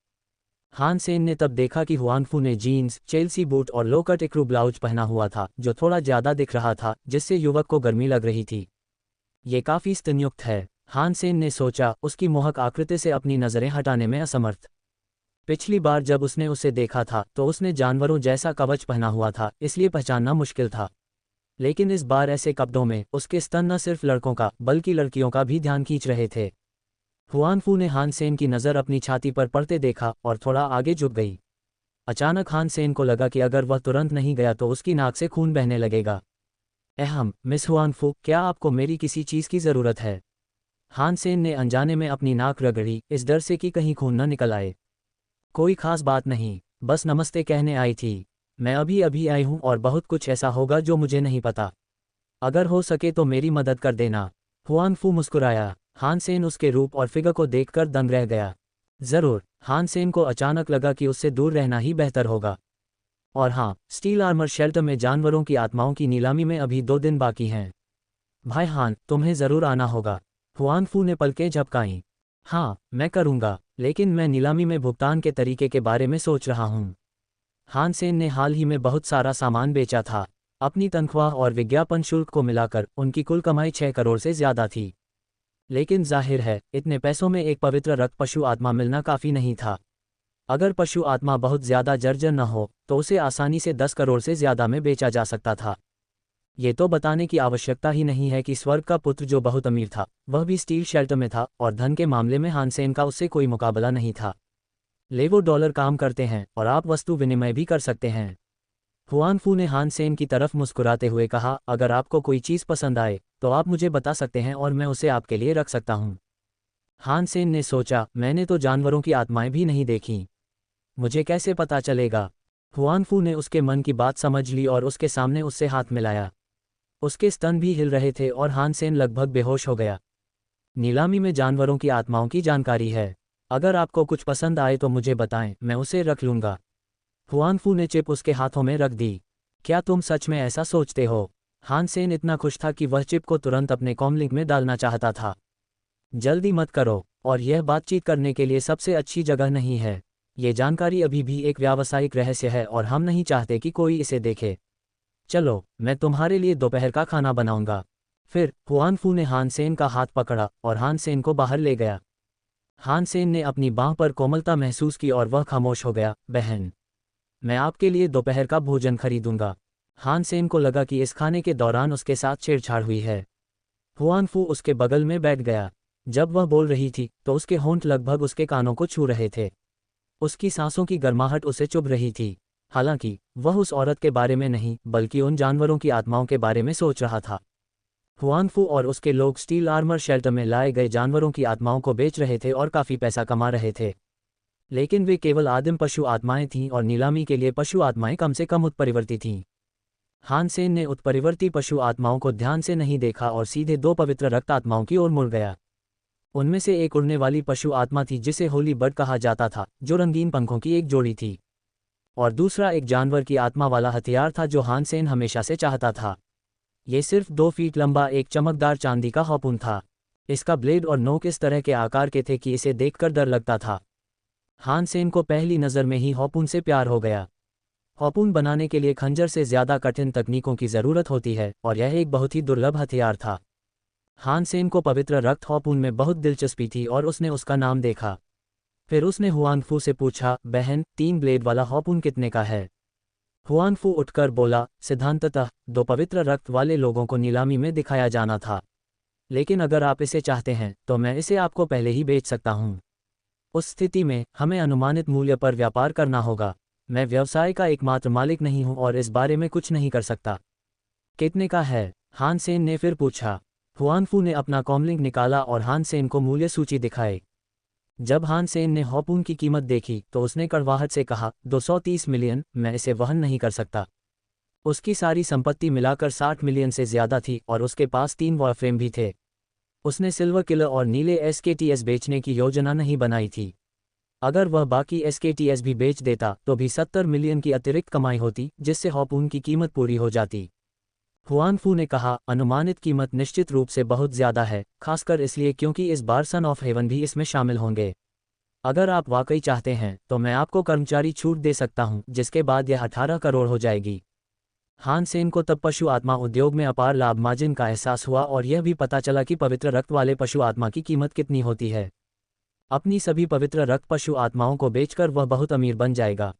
[SPEAKER 1] हान सेन ने तब देखा कि हुआन फू ने जीन्स, चेल्सी बूट और लो कट इक्रू ब्लाउज पहना हुआ था, जो थोड़ा ज़्यादा दिख रहा था, जिससे युवक को गर्मी लग रही थी। ये काफ़ी स्तनयुक्त है, हान सेन ने सोचा, उसकी मोहक आकृति से अपनी नज़रें हटाने में असमर्थ। पिछली बार जब उसने उसे देखा था तो उसने जानवरों जैसा कवच पहना हुआ था, इसलिए पहचानना मुश्किल था। लेकिन इस बार ऐसे कपड़ों में उसके स्तन न सिर्फ लड़कों का बल्कि लड़कियों का भी ध्यान खींच रहे थे। हुआन फू ने हान सेन की नज़र अपनी छाती पर पड़ते देखा और थोड़ा आगे झुक गई। अचानक हान सेन को लगा कि अगर वह तुरंत नहीं गया तो उसकी नाक से खून बहने लगेगा। अहम, मिस हुआन फू, क्या आपको मेरी किसी चीज़ की ज़रूरत है? हान सेन ने अनजाने में अपनी नाक रगड़ी, इस डर से कि कहीं खून न निकल आए। कोई खास बात नहीं, बस नमस्ते कहने आई थी। मैं अभी अभी आई हूँ और बहुत कुछ ऐसा होगा जो मुझे नहीं पता। अगर हो सके तो मेरी मदद कर देना। हुआन फू मुस्कुराया। हान सेन उसके रूप और फिगर को देखकर दंग रह गया। ज़रूर। हान सेन को अचानक लगा कि उससे दूर रहना ही बेहतर होगा। और हाँ, स्टील आर्मर शेल्टर में जानवरों की आत्माओं की नीलामी में अभी 2 दिन बाकी हैं। भाई हान, तुम्हें ज़रूर आना होगा। हुआन फू ने पलकें झपकाईं। हाँ, मैं करूँगा, लेकिन मैं नीलामी में भुगतान के तरीके के बारे में सोच रहा हूँ। हान सेन ने हाल ही में बहुत सारा सामान बेचा था। अपनी तनख्वाह और विज्ञापन शुल्क को मिलाकर उनकी कुल कमाई 6 करोड़ से ज्यादा थी। लेकिन जाहिर है, इतने पैसों में एक पवित्र रक्त पशु आत्मा मिलना काफ़ी नहीं था। अगर पशु आत्मा बहुत ज़्यादा जर्जर न हो तो उसे आसानी से 10 करोड़ से ज़्यादा में बेचा जा सकता था। ये तो बताने की आवश्यकता ही नहीं है कि स्वर्ग का पुत्र जो बहुत अमीर था, वह भी स्टील शेल्टर में था और धन के मामले में हानसेन का उससे कोई मुकाबला नहीं था। लेवो डॉलर काम करते हैं और आप वस्तु विनिमय भी कर सकते हैं। हुआनफू ने हानसेन की तरफ मुस्कुराते हुए कहा, अगर आपको कोई चीज़ पसंद आए तो आप मुझे बता सकते हैं और मैं उसे आपके लिए रख सकता हूँ। हानसेन ने सोचा, मैंने तो जानवरों की आत्माएं भी नहीं देखीं, मुझे कैसे पता चलेगा। हुआनफू ने उसके मन की बात समझ ली और उसके सामने उससे हाथ मिलाया। उसके स्तन भी हिल रहे थे और हानसेन लगभग बेहोश हो गया। नीलामी में जानवरों की आत्माओं की जानकारी है। अगर आपको कुछ पसंद आए तो मुझे बताएं, मैं उसे रख लूँगा। हुआनफू ने चिप उसके हाथों में रख दी। क्या तुम सच में ऐसा सोचते हो? हानसेन इतना खुश था कि वह चिप को तुरंत अपने कॉमलिंक में डालना चाहता था। जल्दी मत करो, और यह बातचीत करने के लिए सबसे अच्छी जगह नहीं है। ये जानकारी अभी भी एक व्यावसायिक रहस्य है और हम नहीं चाहते कि कोई इसे देखे। चलो, मैं तुम्हारे लिए दोपहर का खाना बनाऊंगा। फिर हुआनफू ने हानसेन का हाथ पकड़ा और हानसेन को बाहर ले गया। हानसेन ने अपनी बांह पर कोमलता महसूस की और वह खामोश हो गया। बहन, मैं आपके लिए दोपहर का भोजन खरीदूंगा। हानसेन को लगा कि इस खाने के दौरान उसके साथ छेड़छाड़ हुई है। हुआनफू उसके बगल में बैठ गया। जब वह बोल रही थी तो उसके होंठ लगभग उसके कानों को छू रहे थे। उसकी सांसों की गर्माहट उसे चुभ रही थी। हालांकि वह उस औरत के बारे में नहीं बल्कि उन जानवरों की आत्माओं के बारे में सोच रहा था। हुआनफू और उसके लोग स्टील आर्मर शेल्टर में लाए गए जानवरों की आत्माओं को बेच रहे थे और काफ़ी पैसा कमा रहे थे। लेकिन वे केवल आदिम पशु आत्माएं थीं और नीलामी के लिए पशु आत्माएं कम से कम उत्परिवर्ती थीं। हानसेन ने उत्परिवर्ती पशु आत्माओं को ध्यान से नहीं देखा और सीधे 2 पवित्र रक्त आत्माओं की ओर मुड़ गया। उनमें से एक उड़ने वाली पशु आत्मा थी जिसे होली बर्ड कहा जाता था, जो रंगीन पंखों की एक जोड़ी थी। और दूसरा एक जानवर की आत्मा वाला हथियार था जो हानसेन हमेशा से चाहता था। ये सिर्फ 2 फीट लंबा एक चमकदार चांदी का हार्पून था। इसका ब्लेड और नोक इस तरह के आकार के थे कि इसे देखकर डर लगता था। हानसेन को पहली नज़र में ही हार्पून से प्यार हो गया। हार्पून बनाने के लिए खंजर से ज़्यादा कठिन तकनीकों की ज़रूरत होती है और यह एक बहुत ही दुर्लभ हथियार था। हानसेन को पवित्र रक्त हार्पून में बहुत दिलचस्पी थी और उसने उसका नाम देखा। फिर उसने हुआनफू से पूछा, बहन, 3 ब्लेड वाला हार्पून कितने का है? हुआनफू उठकर बोला, सिद्धांततः 2 पवित्र रक्त वाले लोगों को नीलामी में दिखाया जाना था, लेकिन अगर आप इसे चाहते हैं तो मैं इसे आपको पहले ही बेच सकता हूँ। उस स्थिति में हमें अनुमानित मूल्य पर व्यापार करना होगा। मैं व्यवसाय का एकमात्र मालिक नहीं हूँ और इस बारे में कुछ नहीं कर सकता। कितने का है? हानसेन ने फिर पूछा। हुआनफू ने अपना कॉमलिंग निकाला और हानसेन को मूल्य सूची दिखाई। जब हानसेन ने हार्पून की कीमत देखी तो उसने कड़वाहट से कहा, 230 मिलियन, मैं इसे वहन नहीं कर सकता। उसकी सारी संपत्ति मिलाकर 60 मिलियन से ज्यादा थी और उसके पास 3 वॉरफ्रेम भी थे। उसने सिल्वर किलर और नीले एसकेटीएस बेचने की योजना नहीं बनाई थी। अगर वह बाकी एसकेटीएस भी बेच देता तो भी 70 मिलियन की अतिरिक्त कमाई होती, जिससे हार्पून की कीमत पूरी हो जाती। हुआनफू ने कहा, अनुमानित कीमत निश्चित रूप से बहुत ज़्यादा है, खासकर इसलिए क्योंकि इस बार सन ऑफ हेवन भी इसमें शामिल होंगे। अगर आप वाकई चाहते हैं तो मैं आपको कर्मचारी छूट दे सकता हूं, जिसके बाद यह 18 करोड़ हो जाएगी। हानसेन को तब पशु आत्मा उद्योग में अपार लाभ मार्जिन का एहसास हुआ और यह भी पता चला कि पवित्र रक्त वाले पशु आत्मा की कीमत कितनी होती है। अपनी सभी पवित्र रक्त पशु आत्माओं को बेचकर वह बहुत अमीर बन जाएगा।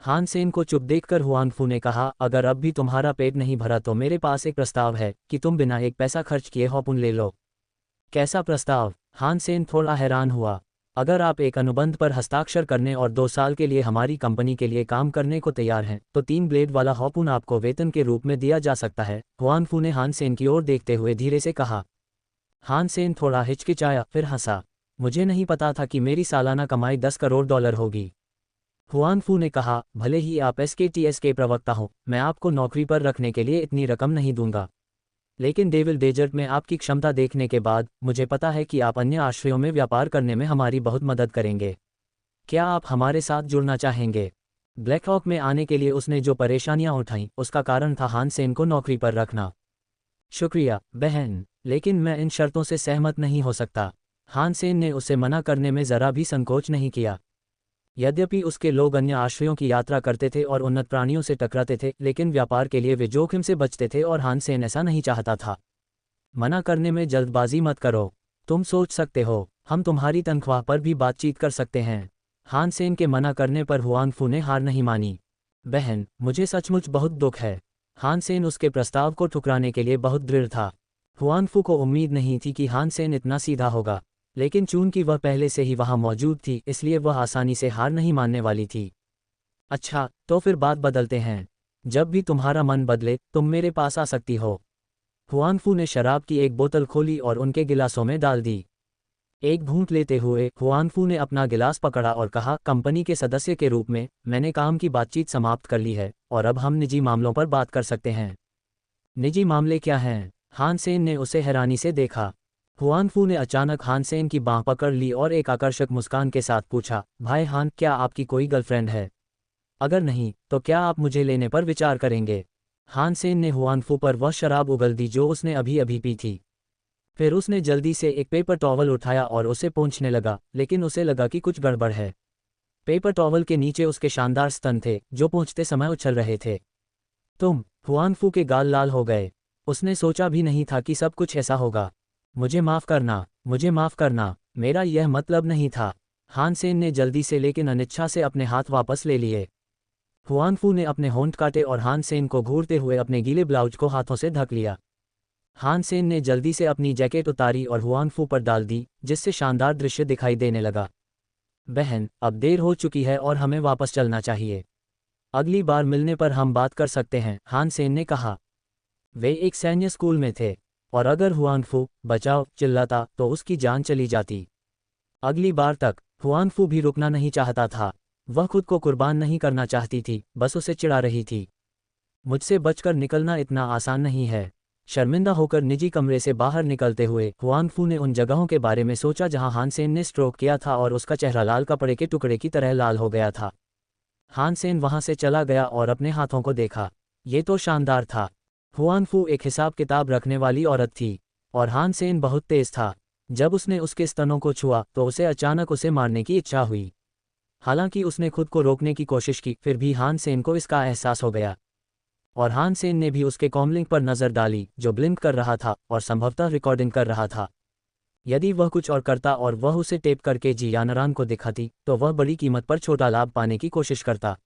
[SPEAKER 1] हानसेन को चुप देखकर हुआनफू ने कहा, अगर अब भी तुम्हारा पेट नहीं भरा तो मेरे पास एक प्रस्ताव है कि तुम बिना एक पैसा खर्च किए हार्पून ले लो। कैसा प्रस्ताव? हानसेन थोड़ा हैरान हुआ। अगर आप एक अनुबंध पर हस्ताक्षर करने और 2 साल के लिए हमारी कंपनी के लिए काम करने को तैयार हैं तो 3 ब्लेड वाला हार्पून आपको वेतन के रूप में दिया जा सकता है। हुआनफू ने हानसेन की ओर देखते हुए धीरे से कहा। हानसेन थोड़ा हिचकिचाया, फिर हंसा। मुझे नहीं पता था कि मेरी सालाना कमाई 10 करोड़ डॉलर होगी। हुआनफू ने कहा, भले ही आप एसकेटीएस के प्रवक्ता हो, मैं आपको नौकरी पर रखने के लिए इतनी रकम नहीं दूंगा। लेकिन डेविल डेजर्ट में आपकी क्षमता देखने के बाद मुझे पता है कि आप अन्य आश्रयों में व्यापार करने में हमारी बहुत मदद करेंगे। क्या आप हमारे साथ जुड़ना चाहेंगे? ब्लैकहॉक में आने के लिए उसने जो परेशानियां उठाईं उसका कारण था हानसेन को नौकरी पर रखना। शुक्रिया बहन, लेकिन मैं इन शर्तों से सहमत नहीं हो सकता। हानसेन ने उसे मना करने में ज़रा भी संकोच नहीं किया। यद्यपि उसके लोग अन्य आश्रयों की यात्रा करते थे और उन्नत प्राणियों से टकराते थे, लेकिन व्यापार के लिए वे जोखिम से बचते थे और हान सेन ऐसा नहीं चाहता था। मना करने में जल्दबाजी मत करो। तुम सोच सकते हो, हम तुम्हारी तनख्वाह पर भी बातचीत कर सकते हैं। हान सेन के मना करने पर हुआंगफू ने हार नहीं मानी। बहन, मुझे सचमुच बहुत दुख है। हान सेन उसके प्रस्ताव को ठुकराने के लिए बहुत दृढ़ था। हुआंगफू को उम्मीद नहीं थी कि हान सेन इतना सीधा होगा, लेकिन चूंकि वह पहले से ही वहां मौजूद थी, इसलिए वह आसानी से हार नहीं मानने वाली थी। अच्छा, तो फिर बात बदलते हैं। जब भी तुम्हारा मन बदले तुम मेरे पास आ सकती हो। हुआंगफू ने शराब की एक बोतल खोली और उनके गिलासों में डाल दी। एक घूंट लेते हुए हुआंगफू ने अपना गिलास पकड़ा और कहा, कंपनी के सदस्य के रूप में मैंने काम की बातचीत समाप्त कर ली है और अब हम निजी मामलों पर बात कर सकते हैं। निजी मामले क्या हैं? हान सेन ने उसे हैरानी से देखा। हुआंगफू ने अचानक हान सेन की बांह पकड़ ली और एक आकर्षक मुस्कान के साथ पूछा, भाई हान, क्या आपकी कोई गर्लफ्रेंड है? अगर नहीं, तो क्या आप मुझे लेने पर विचार करेंगे? हान सेन ने हुआंगफू पर वह शराब उगल दी जो उसने अभी अभी पी थी। फिर उसने जल्दी से एक पेपर टॉवल उठाया और उसे पोंछने लगा, लेकिन उसे लगा कि कुछ गड़बड़ है। पेपर टॉवल के नीचे उसके शानदार स्तन थे जो पोंछते समय उछल रहे थे। तुम? हुआंगफू के गाल लाल हो गए। उसने सोचा भी नहीं था कि सब कुछ ऐसा होगा। मुझे माफ़ करना, मुझे माफ़ करना, मेरा यह मतलब नहीं था। हान सेन ने जल्दी से लेकिन अनिच्छा से अपने हाथ वापस ले लिए। हुआंगफू ने अपने होंठ काटे और हान सेन को घूरते हुए अपने गीले ब्लाउज को हाथों से ढक लिया। हान सेन ने जल्दी से अपनी जैकेट उतारी और हुआंगफू पर डाल दी, जिससे शानदार दृश्य दिखाई देने लगा। बहन, अब देर हो चुकी है और हमें वापस चलना चाहिए। अगली बार मिलने पर हम बात कर सकते हैं, हान सेन ने कहा। वे एक सैन्य स्कूल में थे, और अगर हुआंगफू बचाओ चिल्लाता तो उसकी जान चली जाती। अगली बार तक हुआंगफू भी रुकना नहीं चाहता था। वह खुद को कुर्बान नहीं करना चाहती थी, बस उसे चिढ़ा रही थी। मुझसे बचकर निकलना इतना आसान नहीं है। शर्मिंदा होकर निजी कमरे से बाहर निकलते हुए हुआंगफू ने उन जगहों के बारे में सोचा जहां हान सेन ने स्ट्रोक किया था और उसका चेहरा लाल कपड़े के टुकड़े की तरह लाल हो गया था। हान सेन वहां से चला गया और अपने हाथों को देखा। ये तो शानदार था। हुआंगफू एक हिसाब किताब रखने वाली औरत थी, और हान सेन बहुत तेज था। जब उसने उसके स्तनों को छुआ तो उसे अचानक उसे मारने की इच्छा हुई। हालांकि उसने खुद को रोकने की कोशिश की, फिर भी हान सेन को इसका एहसास हो गया। और हान सेन ने भी उसके कॉमलिंग पर नज़र डाली जो ब्लिंक कर रहा था और संभवतः रिकॉर्डिंग कर रहा था। यदि वह कुछ और करता और वह उसे टेप करके जी यानरान को दिखाती, तो वह बड़ी कीमत पर छोटा लाभ पाने की कोशिश करता।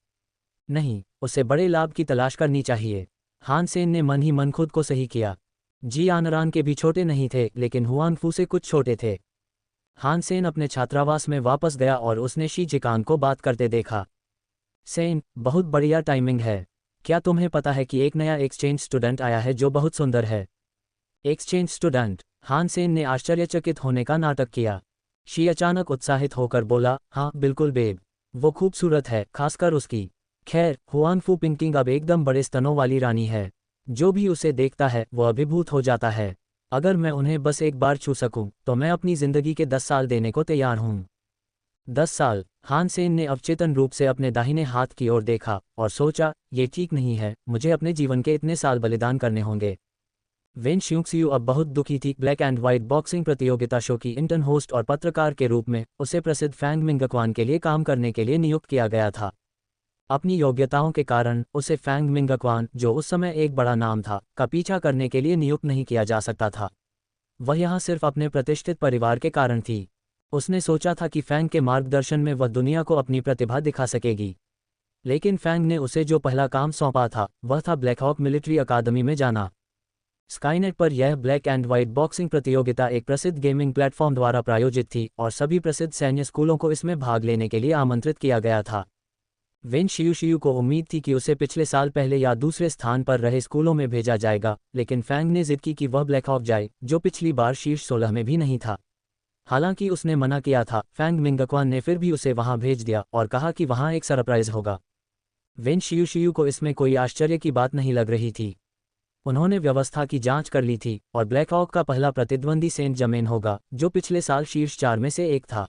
[SPEAKER 1] नहीं, उसे बड़े लाभ की तलाश करनी चाहिए। हान सेन ने मन ही मन खुद को सही किया। जी यानरान के भी छोटे नहीं थे, लेकिन हुआंगफू से कुछ छोटे थे। हान सेन अपने छात्रावास में वापस गया और उसने शी जिकान को बात करते देखा। सेन, बहुत बढ़िया टाइमिंग है। क्या तुम्हें पता है कि एक नया एक्सचेंज स्टूडेंट आया है जो बहुत सुंदर है? Exchange student? हान सेन ने आश्चर्यचकित होने का नाटक किया। शी अचानक उत्साहित होकर बोला, हाँ बिल्कुल बेब, वो खूबसूरत है, खासकर उसकी। खैर, हुआंगफू पिंकिंग अब एकदम बड़े स्तनों वाली रानी है। जो भी उसे देखता है वो अभिभूत हो जाता है। अगर मैं उन्हें बस एक बार छू सकूं, तो मैं अपनी जिंदगी के 10 साल देने को तैयार हूं। 10 साल? हान सेन ने अवचेतन रूप से अपने दाहिने हाथ की ओर देखा और सोचा, ये ठीक नहीं है, मुझे अपने जीवन के इतने साल बलिदान करने होंगे। वेन शियूक्सियू अब बहुत दुखी थी। ब्लैक एंड व्हाइट बॉक्सिंग प्रतियोगिता शो की इंटर्न होस्ट और पत्रकार के रूप में उसे प्रसिद्ध फैंग मिंगक्वान के लिए काम करने के लिए नियुक्त किया गया था। अपनी योग्यताओं के कारण उसे फैंग मिंगक्वान, जो उस समय एक बड़ा नाम था, का पीछा करने के लिए नियुक्त नहीं किया जा सकता था। वह यहाँ सिर्फ अपने प्रतिष्ठित परिवार के कारण थी। उसने सोचा था कि फैंग के मार्गदर्शन में वह दुनिया को अपनी प्रतिभा दिखा सकेगी। लेकिन फैंग ने उसे जो पहला काम सौंपा था वह था ब्लैकहॉक मिलिट्री अकादमी में जाना। स्काईनेट पर यह ब्लैक एंड व्हाइट बॉक्सिंग प्रतियोगिता एक प्रसिद्ध गेमिंग प्लेटफॉर्म द्वारा प्रायोजित थी और सभी प्रसिद्ध सैन्य स्कूलों को इसमें भाग लेने के लिए आमंत्रित किया गया था। वेन शियूशियू को उम्मीद थी कि उसे पिछले साल पहले या दूसरे स्थान पर रहे स्कूलों में भेजा जाएगा, लेकिन फैंग ने जिद की कि वह ब्लैकहॉक जाए, जो पिछली बार शीर्ष 16 में भी नहीं था। हालांकि उसने मना किया था, फैंग मिंगक्वान ने फिर भी उसे वहां भेज दिया और कहा कि वहां एक सरप्राइज होगा। वेन शियूशियू को इसमें कोई आश्चर्य की बात नहीं लग रही थी। उन्होंने व्यवस्था की जांच कर ली थी और ब्लैकहॉक का पहला प्रतिद्वंदी सेंट जमेन होगा, जो पिछले साल शीर्ष 4 में से एक था।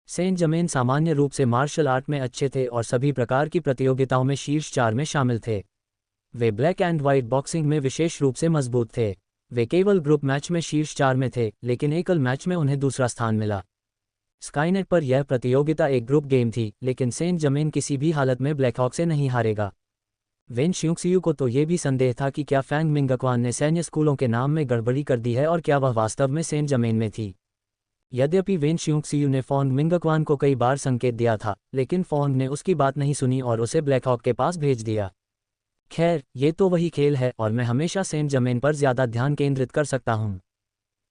[SPEAKER 1] सेंट जमेन सामान्य रूप से मार्शल आर्ट में अच्छे थे और सभी प्रकार की प्रतियोगिताओं में शीर्ष 4 में शामिल थे। वे ब्लैक एंड व्हाइट बॉक्सिंग में विशेष रूप से मजबूत थे। वे केवल ग्रुप मैच में शीर्ष 4 में थे, लेकिन एकल मैच में उन्हें दूसरा स्थान मिला। स्काईनेट पर यह प्रतियोगिता एक ग्रुप गेम थी, लेकिन सेंट जर्मेन किसी भी हालत में ब्लैकहॉक से नहीं हारेगा। वेन शियूक्सियू को तो ये भी संदेह था कि क्या फैंग मिंगक्वान ने सैन्य स्कूलों के नाम में गड़बड़ी कर दी है और क्या वह वास्तव में सेंट जर्मेन में थी। यद्यपि वेन शियूक्सियू ने फोंग मिंगक्वान को कई बार संकेत दिया था, लेकिन फोंग ने उसकी बात नहीं सुनी और उसे ब्लैकहॉक के पास भेज दिया। खैर, ये तो वही खेल है और मैं हमेशा सेंट जर्मेन पर ज्यादा ध्यान केंद्रित कर सकता हूँ।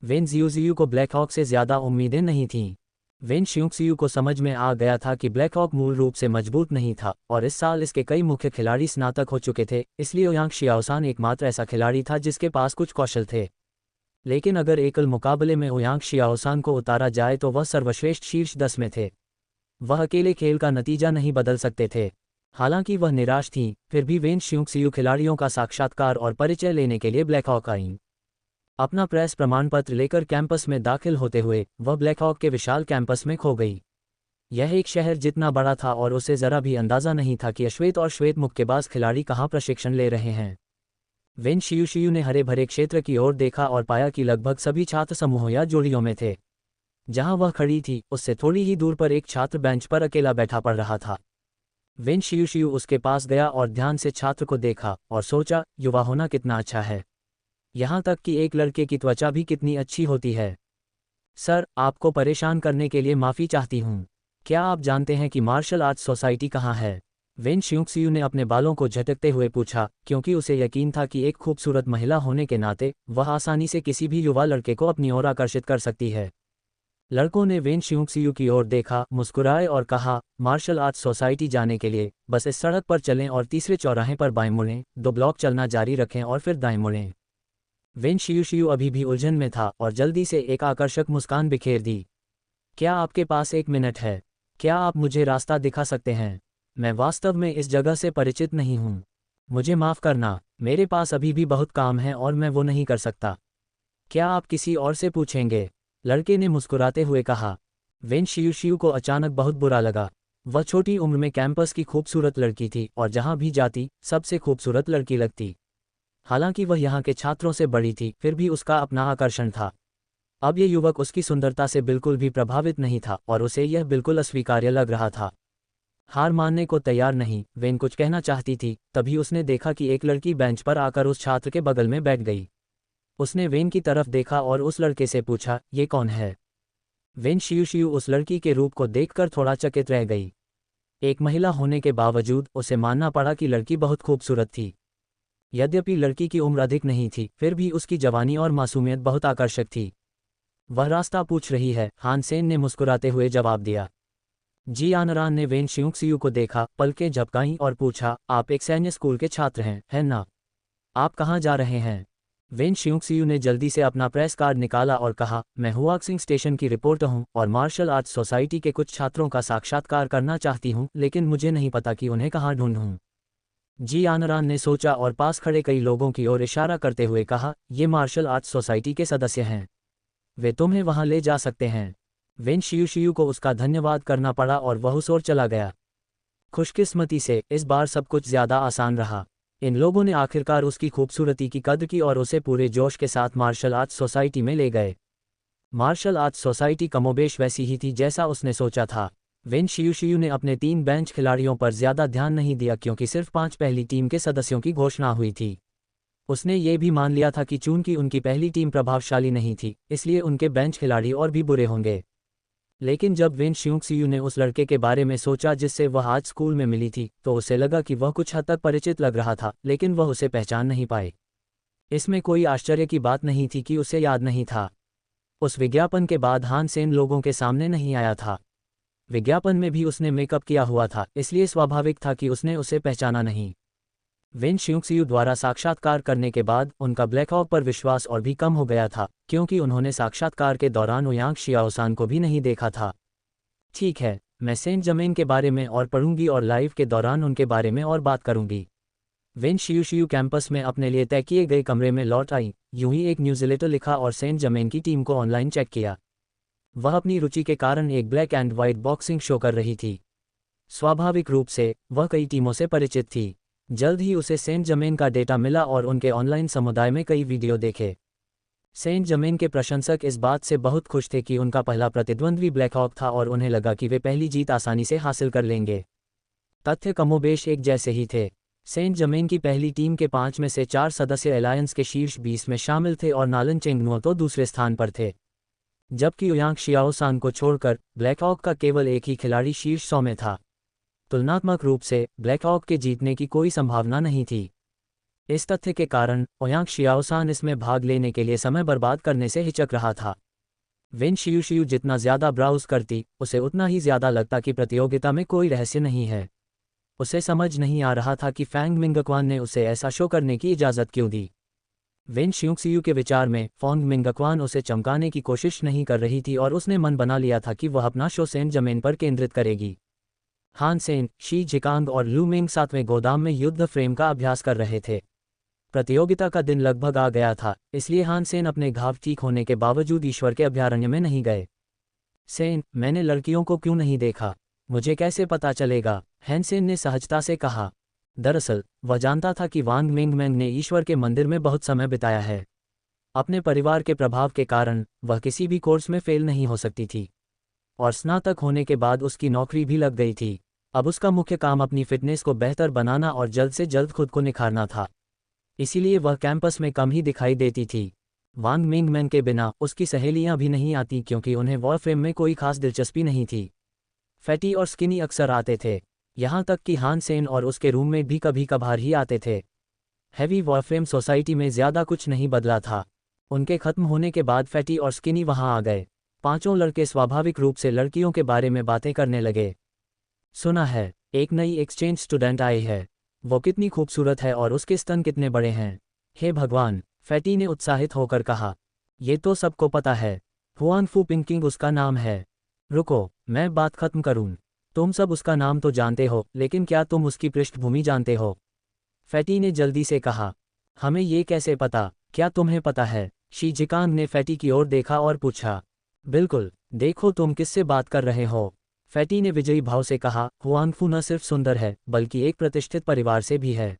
[SPEAKER 1] वेन जियूजियू को ब्लैकहॉक से ज्यादा उम्मीदें नहीं थीं। वेन शियूक्सियू को समझ में आ गया था कि ब्लैकहॉक मूल रूप से मजबूत नहीं था और इस साल इसके कई मुख्य खिलाड़ी स्नातक हो चुके थे, इसलिए ओयांग शियाओसान एकमात्र ऐसा खिलाड़ी था जिसके पास कुछ कौशल थे। लेकिन अगर एकल मुकाबले में ओयांग शियाओसान को उतारा जाए तो वह सर्वश्रेष्ठ शीर्ष 10 में थे। वह अकेले खेल का नतीजा नहीं बदल सकते थे। हालांकि वह निराश थीं, फिर भी वेन शियूक्सियू खिलाड़ियों का साक्षात्कार और परिचय लेने के लिए ब्लैकहॉक आईं। अपना प्रेस प्रमाणपत्र लेकर कैंपस में दाखिल होते हुए वह ब्लैकहॉक के विशाल कैंपस में खो गई। यह एक शहर जितना बड़ा था और उसे जरा भी अंदाजा नहीं था कि अश्वेत और श्वेत मुक्केबाज खिलाड़ी कहाँ प्रशिक्षण ले रहे हैं। वेन शियूशियू ने हरे भरे क्षेत्र की ओर देखा और पाया कि लगभग सभी छात्र समूहों या जोड़ियों में थे। जहां वह खड़ी थी, उससे थोड़ी ही दूर पर एक छात्र बेंच पर अकेला बैठा पड़ रहा था। वेन शियूशियू उसके पास गया और ध्यान से छात्र को देखा और सोचा, युवा होना कितना अच्छा है। यहाँ तक कि एक लड़के की त्वचा भी कितनी अच्छी होती है। सर, आपको परेशान करने के लिए माफ़ी चाहती हूँ। क्या आप जानते हैं कि मार्शल आर्ट्स सोसाइटी कहाँ है? वेन शियूक्सियू ने अपने बालों को झटकते हुए पूछा, क्योंकि उसे यकीन था कि एक खूबसूरत महिला होने के नाते वह आसानी से किसी भी युवा लड़के को अपनी ओर आकर्षित कर सकती है। लड़कों ने वेन शियूक्सियू की ओर देखा, मुस्कुराए और कहा, मार्शल आर्ट्स सोसाइटी जाने के लिए बस इस सड़क पर चलें और तीसरे चौराहे पर बाएं मुड़ें, 2 ब्लॉक चलना जारी रखें और फिर दाएं मुड़ें। वेन शियूशियू अभी भी उलझन में था और जल्दी से एक आकर्षक मुस्कान बिखेर दी। क्या आपके पास 1 मिनट है? क्या आप मुझे रास्ता दिखा सकते हैं? मैं वास्तव में इस जगह से परिचित नहीं हूँ। मुझे माफ़ करना, मेरे पास अभी भी बहुत काम है और मैं वो नहीं कर सकता। क्या आप किसी और से पूछेंगे? लड़के ने मुस्कुराते हुए कहा। वेन शियूशियू को अचानक बहुत बुरा लगा। वह छोटी उम्र में कैंपस की खूबसूरत लड़की थी और जहाँ भी जाती सबसे खूबसूरत लड़की लगती। हालांकि वह यहाँ के छात्रों से बड़ी थी, फिर भी उसका अपना आकर्षण था। अब ये युवक उसकी सुंदरता से बिल्कुल भी प्रभावित नहीं था और उसे यह बिल्कुल अस्वीकार्य लग रहा था। हार मानने को तैयार नहीं, वेन कुछ कहना चाहती थी, तभी उसने देखा कि एक लड़की बेंच पर आकर उस छात्र के बगल में बैठ गई। उसने वेन की तरफ देखा और उस लड़के से पूछा, ये कौन है? वेन शियूशियू उस लड़की के रूप को देखकर थोड़ा चकित रह गई। एक महिला होने के बावजूद उसे मानना पड़ा कि लड़की बहुत खूबसूरत थी। यद्यपि लड़की की उम्र अधिक नहीं थी, फिर भी उसकी जवानी और मासूमियत बहुत आकर्षक थी। वह रास्ता पूछ रही है, हान सेन ने मुस्कुराते हुए जवाब दिया। जी आनरान ने वेन शियूक्सियू को देखा, पलकें झपकाईं और पूछा, आप एक सैन्य स्कूल के छात्र हैं, है ना? आप कहाँ जा रहे हैं? वेन शियूक्सियू ने जल्दी से अपना प्रेस कार्ड निकाला और कहा, मैं हुआक्सिंग स्टेशन की रिपोर्टर हूँ और मार्शल आर्ट्स सोसाइटी के कुछ छात्रों का साक्षात्कार करना चाहती हूँ, लेकिन मुझे नहीं पता कि उन्हें कहाँ ढूंढूं। जी आनरान ने सोचा और पास खड़े कई लोगों की ओर इशारा करते हुए कहा, ये मार्शल आर्ट्स सोसाइटी के सदस्य हैं। वे तुम्हें वहां ले जा सकते हैं। वेन शियूशियू को उसका धन्यवाद करना पड़ा और वह उस ओर चला गया। खुशकिस्मती से इस बार सब कुछ ज्यादा आसान रहा। इन लोगों ने आखिरकार उसकी खूबसूरती की कद्र की और उसे पूरे जोश के साथ मार्शल आर्ट्स सोसाइटी में ले गए। मार्शल आर्ट्स सोसाइटी कमोबेश वैसी ही थी जैसा उसने सोचा था। वेन शियूशियू ने अपने 3 बेंच खिलाड़ियों पर ज्यादा ध्यान नहीं दिया क्योंकि सिर्फ 5 पहली टीम के सदस्यों की घोषणा हुई थी। उसने ये भी मान लिया था कि चूंकि उनकी पहली टीम प्रभावशाली नहीं थी, इसलिए उनके बेंच खिलाड़ी और भी बुरे होंगे। लेकिन जब वेन शियूक्सियू ने उस लड़के के बारे में सोचा जिससे वह आज स्कूल में मिली थी, तो उसे लगा कि वह कुछ हद तक परिचित लग रहा था, लेकिन वह उसे पहचान नहीं पाए। इसमें कोई आश्चर्य की बात नहीं थी कि उसे याद नहीं था। उस विज्ञापन के बाद हान सेन लोगों के सामने नहीं आया था। विज्ञापन में भी उसने मेकअप किया हुआ था, इसलिए स्वाभाविक था कि उसने उसे पहचाना नहीं। वेन शियूक्सियू द्वारा साक्षात्कार करने के बाद उनका ब्लैकहॉक पर विश्वास और भी कम हो गया था, क्योंकि उन्होंने साक्षात्कार के दौरान ओयांग शियाओसान को भी नहीं देखा था। ठीक है, मैं सेंट जर्मेन के बारे में और पढ़ूंगी और लाइव के दौरान उनके बारे में और बात करूंगी। वेन शियूशियू कैंपस में अपने लिए तय किए गए कमरे में लौट आई, यूं ही एक न्यूज़लेटर लिखा और सेंट जर्मेन की टीम को ऑनलाइन चेक किया। वह अपनी रुचि के कारण एक black and white boxing show कर रही थी। स्वाभाविक रूप से वह कई टीमों से परिचित थी। जल्द ही उसे सेंट जर्मेन का डेटा मिला और उनके ऑनलाइन समुदाय में कई वीडियो देखे। सेंट जर्मेन के प्रशंसक इस बात से बहुत खुश थे कि उनका पहला प्रतिद्वंद्वी ब्लैकहॉक था और उन्हें लगा कि वे पहली जीत आसानी से हासिल कर लेंगे। तथ्य कमोबेश एक जैसे ही थे। सेंट जर्मेन की पहली टीम के 5 में से 4 सदस्य अलायंस के शीर्ष 20 में शामिल थे और नालन चेंगनुओ तो दूसरे स्थान पर थे, जबकि ओयांग शियाओसान को छोड़कर ब्लैकहॉक का केवल एक ही खिलाड़ी शीर्ष 100 में था। तुलनात्मक रूप से ब्लैकहॉक के जीतने की कोई संभावना नहीं थी। इस तथ्य के कारण ओयांग शियाओसान इसमें भाग लेने के लिए समय बर्बाद करने से हिचक रहा था। वेन शियूशियू जितना ज़्यादा ब्राउज करती, उसे उतना ही ज़्यादा लगता कि प्रतियोगिता में कोई रहस्य नहीं है। उसे समझ नहीं आ रहा था कि फैंग मिंगक्वान ने उसे ऐसा शो करने की इजाज़त क्यों दी। वेन शियूक्सियू के विचार में फॉन्ग मिंगक्वान उसे चमकाने की कोशिश नहीं कर रही थी और उसने मन बना लिया था कि वह अपना शो सेंट जर्मेन पर केंद्रित करेगी। हान सेन, शी जिकांग और लू मिंग 7वें गोदाम में युद्ध फ्रेम का अभ्यास कर रहे थे। प्रतियोगिता का दिन लगभग आ गया था, इसलिए हान सेन अपने घाव ठीक होने के बावजूद ईश्वर के अभयारण्य में नहीं गए। सेन, मैंने लड़कियों को क्यों नहीं देखा? मुझे कैसे पता चलेगा? हैन सेन ने सहजता से कहा। दरअसल वह जानता था कि वांग मिंगमैंग ने ईश्वर के मंदिर में बहुत समय बिताया है। अपने परिवार के प्रभाव के कारण वह किसी भी कोर्स में फेल नहीं हो सकती थी, और स्नातक होने के बाद उसकी नौकरी भी लग गई थी। अब उसका मुख्य काम अपनी फिटनेस को बेहतर बनाना और जल्द से जल्द खुद को निखारना था। इसीलिए वह कैंपस में कम ही दिखाई देती थी। वांग मिंगमैन के बिना उसकी सहेलियां भी नहीं आती क्योंकि उन्हें वॉरफ्रेम में कोई खास दिलचस्पी नहीं थी। फैटी और स्किनी अक्सर आते थे, यहाँ तक कि हान सेन और उसके रूममेट भी कभी कभार ही आते थे। हैवी वॉरफ्रेम सोसाइटी में ज़्यादा कुछ नहीं बदला था। उनके खत्म होने के बाद फैटी और स्किनी वहाँ आ गए। पांचों लड़के स्वाभाविक रूप से लड़कियों के बारे में बातें करने लगे। सुना है, एक नई एक्सचेंज स्टूडेंट आई है। वो कितनी खूबसूरत है और उसके स्तन कितने बड़े हैं। हे भगवान, फैटी ने उत्साहित होकर कहा। ये तो सबको पता है, हुआन फू पिंकिंग उसका नाम है। रुको, मैं बात खत्म करूं। तुम सब उसका नाम तो जानते हो, लेकिन क्या तुम उसकी पृष्ठभूमि जानते हो? फैटी ने जल्दी से कहा। हमें ये कैसे पता? क्या तुम्हें पता है? शी जिकांग ने फैटी की ओर देखा और पूछा। बिल्कुल, देखो तुम किससे बात कर रहे हो। फैटी ने विजयी भाव से कहा, हुआन फू न सिर्फ सुंदर है बल्कि एक प्रतिष्ठित परिवार से भी है।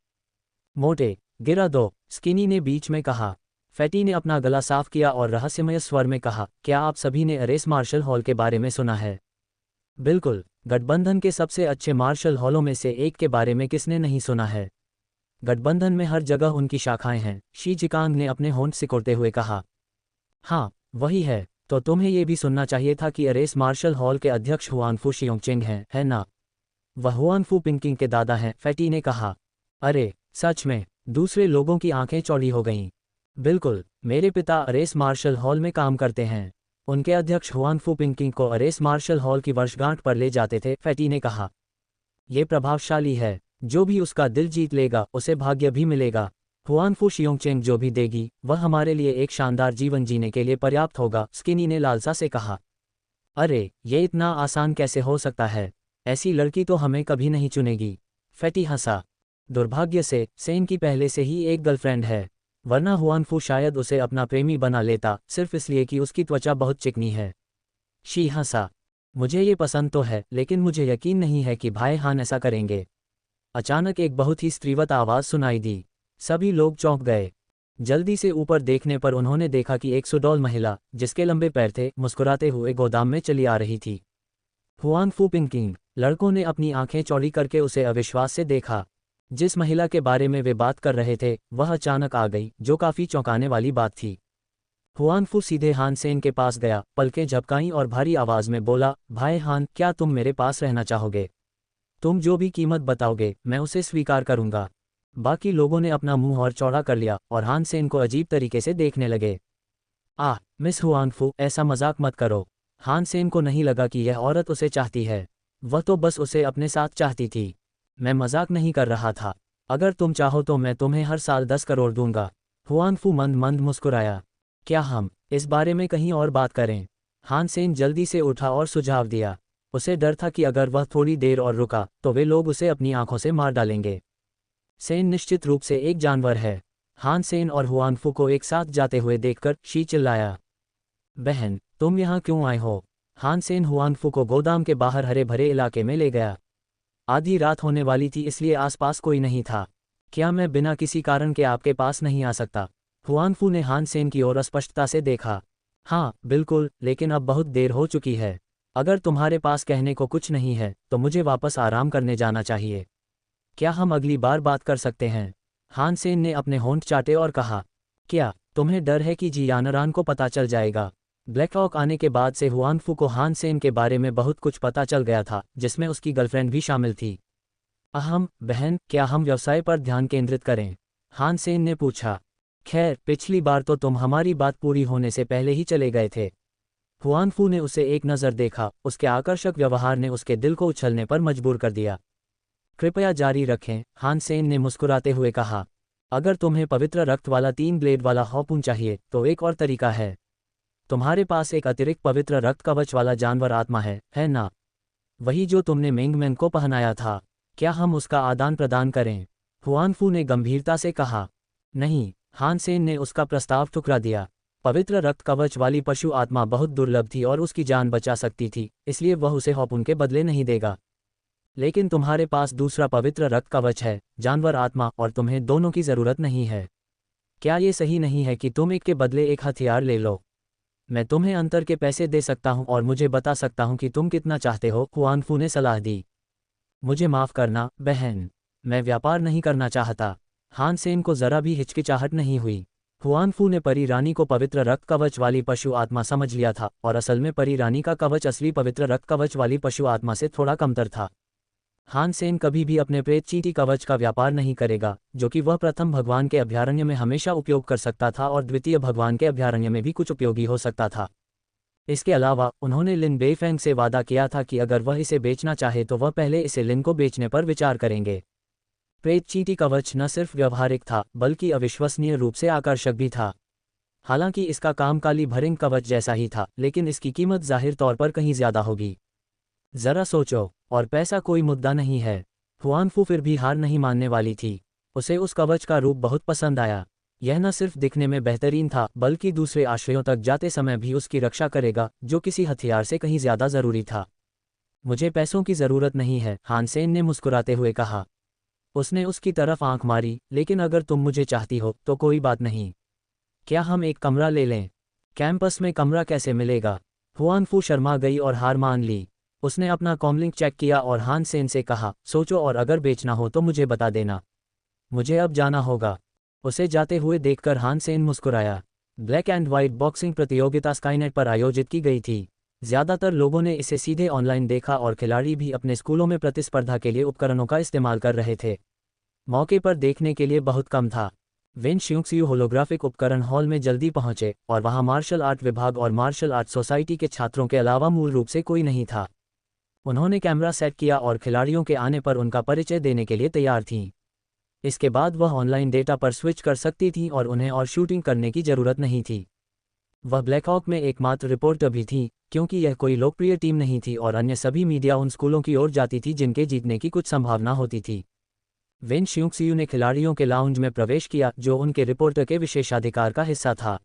[SPEAKER 1] मोटे, गिरा दो, स्किनी ने बीच में कहा। फैटी ने अपना गला साफ किया और रहस्यमय स्वर में कहा, क्या आप सभी ने अरेस मार्शल हॉल के बारे में सुना है? बिल्कुल, गठबंधन के सबसे अच्छे मार्शल हॉलों में से एक के बारे में किसने नहीं सुना है? गठबंधन में हर जगह उनकी शाखाएं हैं, शी जिकांग ने अपने होंठ सिकोड़ते हुए कहा। हाँ, वही है। तो तुम्हें ये भी सुनना चाहिए था कि अरेस मार्शल हॉल के अध्यक्ष हुआन फू शियोंगचेंग हैं, है ना? वह हुआन फू पिंकिंग के दादा हैं, फैटी ने कहा। अरे, सच में? दूसरे लोगों की आंखें चौड़ी हो गईं। बिल्कुल, मेरे पिता अरेस मार्शल हॉल में काम करते हैं। उनके अध्यक्ष हुआन फू पिंकिंग को अरेस मार्शल हॉल की वर्षगांठ पर ले जाते थे, फैटी ने कहा। ये प्रभावशाली है। जो भी उसका दिल जीत लेगा उसे भाग्य भी मिलेगा। हुआन फू शियोंगचेंग जो भी देगी वह हमारे लिए एक शानदार जीवन जीने के लिए पर्याप्त होगा, स्किनी ने लालसा से कहा। अरे, ये इतना आसान कैसे हो सकता है? ऐसी लड़की तो हमें कभी नहीं चुनेगी। फैटी हंसा। दुर्भाग्य से सेन की पहले से ही एक गर्लफ्रेंड है, वरना हुआन फू शायद उसे अपना प्रेमी बना लेता, सिर्फ इसलिए कि उसकी त्वचा बहुत चिकनी है। शी हंसा। मुझे ये पसंद तो है, लेकिन मुझे यकीन नहीं है कि भाई हान ऐसा करेंगे। अचानक एक बहुत ही स्त्रीवत आवाज़ सुनाई दी। सभी लोग चौंक गए। जल्दी से ऊपर देखने पर उन्होंने देखा कि एक सुडौल महिला, जिसके लंबे पैर थे, मुस्कुराते हुए गोदाम में चली आ रही थी। हुआन फू पिंकिंग। लड़कों ने अपनी आंखें चौड़ी करके उसे अविश्वास से देखा। जिस महिला के बारे में वे बात कर रहे थे वह अचानक आ गई, जो काफ़ी चौंकाने वाली बात थी। हुआन फू सीधे हान सेन के पास गया, पलकें झपकाईं और भारी आवाज़ में बोला, भाई हान, क्या तुम मेरे पास रहना चाहोगे? तुम जो भी कीमत बताओगे मैं उसे स्वीकार करूंगा। बाकी लोगों ने अपना मुंह और चौड़ा कर लिया और हान सेन को अजीब तरीके से देखने लगे। आह, मिस हुआन फू, ऐसा मजाक मत करो। हान सेन को नहीं लगा कि यह औरत उसे चाहती है। वह तो बस उसे अपने साथ चाहती थी। मैं मजाक नहीं कर रहा था। अगर तुम चाहो तो मैं तुम्हें हर साल 10 करोड़ दूंगा। हुआन फू मंद मंद मुस्कुराया। क्या हम इस बारे में कहीं और बात करें? हान सेन जल्दी से उठा और सुझाव दिया। उसे डर था कि अगर वह थोड़ी देर और रुका तो वे लोग उसे अपनी आंखों से मार डालेंगे। सेन निश्चित रूप से एक जानवर है। हान सेन और हुआन फू को एक साथ जाते हुए देखकर शी चिल्लाया। बहन, तुम यहाँ क्यों आए हो? हान सेन हुआन फू को गोदाम के बाहर हरे भरे इलाके में ले गया। आधी रात होने वाली थी, इसलिए आसपास कोई नहीं था। क्या मैं बिना किसी कारण के आपके पास नहीं आ सकता? हुआनफू ने हान सेन की ओर स्पष्टता से देखा। हाँ बिल्कुल, लेकिन अब बहुत देर हो चुकी है। अगर तुम्हारे पास कहने को कुछ नहीं है तो मुझे वापस आराम करने जाना चाहिए। क्या हम अगली बार बात कर सकते हैं? हान सेन ने अपने होंठ चाटे और कहा। क्या तुम्हें डर है कि जी यानरान को पता चल जाएगा? ब्लैकहॉक आने के बाद से हुआनफू को हान सेन के बारे में बहुत कुछ पता चल गया था, जिसमें उसकी गर्लफ्रेंड भी शामिल थी। अहम बहन, क्या हम व्यवसाय पर ध्यान केंद्रित करें? हान सेन ने पूछा। खैर, पिछली बार तो तुम हमारी बात पूरी होने से पहले ही चले गए थे। हुआनफू ने उसे एक नज़र देखा, उसके आकर्षक व्यवहार ने उसके दिल को उछलने पर मजबूर कर दिया। कृपया जारी रखें, हान सेन ने मुस्कुराते हुए कहा। अगर तुम्हें पवित्र रक्त वाला 3 ब्लेड वाला हार्पून चाहिए तो एक और तरीका है। तुम्हारे पास एक अतिरिक्त पवित्र रक्त कवच वाला जानवर आत्मा है ना? वही जो तुमने मेंगमेन को पहनाया था। क्या हम उसका आदान प्रदान करें? हुआनफू ने गंभीरता से कहा। नहीं, हान सेन ने उसका प्रस्ताव ठुकरा दिया। पवित्र रक्त कवच वाली पशु आत्मा बहुत दुर्लभ थी और उसकी जान बचा सकती थी, इसलिए वह उसे हार्पून के बदले नहीं देगा। लेकिन तुम्हारे पास दूसरा पवित्र रक्त कवच है, जानवर आत्मा, और तुम्हें दोनों की जरूरत नहीं है। क्या ये सही नहीं है कि तुम एक के बदले एक हथियार ले लो? मैं तुम्हें अंतर के पैसे दे सकता हूं और मुझे बता सकता हूं कि तुम कितना चाहते हो, हुआनफू ने सलाह दी। मुझे माफ़ करना, बहन। मैं व्यापार नहीं करना चाहता। हान सेन को जरा भी हिचकिचाहट नहीं हुई। हुआनफू ने परी रानी को पवित्र रक्त कवच वाली पशु आत्मा समझ लिया था, और असल में परी रानी का कवच असली पवित्र रक्त कवच वाली पशु आत्मा से थोड़ा कमतर था। हान सेन कभी भी अपने प्रेत चींटी कवच का व्यापार नहीं करेगा, जो कि वह प्रथम भगवान के अभयारण्य में हमेशा उपयोग कर सकता था और द्वितीय भगवान के अभयारण्य में भी कुछ उपयोगी हो सकता था। इसके अलावा उन्होंने लिन बेइफेंग से वादा किया था कि अगर वह इसे बेचना चाहे तो वह पहले इसे लिन को बेचने पर विचार करेंगे। प्रेत चींटी कवच न सिर्फ व्यवहारिक था बल्कि अविश्वसनीय रूप से आकर्षक भी था। हालांकि इसका काम काली भरिंग कवच जैसा ही था, लेकिन इसकी कीमत जाहिर तौर पर कहीं ज्यादा होगी। जरा सोचो, और पैसा कोई मुद्दा नहीं है। हुआनफू फिर भी हार नहीं मानने वाली थी। उसे उस कवच का रूप बहुत पसंद आया। यह न सिर्फ दिखने में बेहतरीन था बल्कि दूसरे आश्रयों तक जाते समय भी उसकी रक्षा करेगा, जो किसी हथियार से कहीं ज्यादा जरूरी था। मुझे पैसों की जरूरत नहीं है, हान सेन ने मुस्कुराते हुए कहा। उसने उसकी तरफ आंख मारी। लेकिन अगर तुम मुझे चाहती हो तो कोई बात नहीं। क्या हम एक कमरा ले लें? कैंपस में कमरा कैसे मिलेगा? हुआनफू शर्मा गई और हार मान ली। उसने अपना कॉमलिंग चेक किया और हान सेन से कहा, सोचो और अगर बेचना हो तो मुझे बता देना। मुझे अब जाना होगा। उसे जाते हुए देखकर हान सेन मुस्कुराया। ब्लैक एंड व्हाइट बॉक्सिंग प्रतियोगिता स्काईनेट पर आयोजित की गई थी। ज़्यादातर लोगों ने इसे सीधे ऑनलाइन देखा और खिलाड़ी भी अपने स्कूलों में प्रतिस्पर्धा के लिए उपकरणों का इस्तेमाल कर रहे थे। मौके पर देखने के लिए बहुत कम था। वेन शियूक्सियू होलोग्राफिक उपकरण हॉल में जल्दी पहुंचे और वहां मार्शल आर्ट विभाग और मार्शल आर्ट सोसाइटी के छात्रों के अलावा मूल रूप से कोई नहीं था। उन्होंने कैमरा सेट किया और खिलाड़ियों के आने पर उनका परिचय देने के लिए तैयार थीं। इसके बाद वह ऑनलाइन डेटा पर स्विच कर सकती थीं और उन्हें और शूटिंग करने की ज़रूरत नहीं थी। वह ब्लैकहॉक में एकमात्र रिपोर्टर भी थी, क्योंकि यह कोई लोकप्रिय टीम नहीं थी और अन्य सभी मीडिया उन स्कूलों की ओर जाती थी जिनके जीतने की कुछ संभावना होती थी। वेन शियूक्सियू ने खिलाड़ियों के लाउंज में प्रवेश किया, जो उनके रिपोर्टर के विशेषाधिकार का हिस्सा था।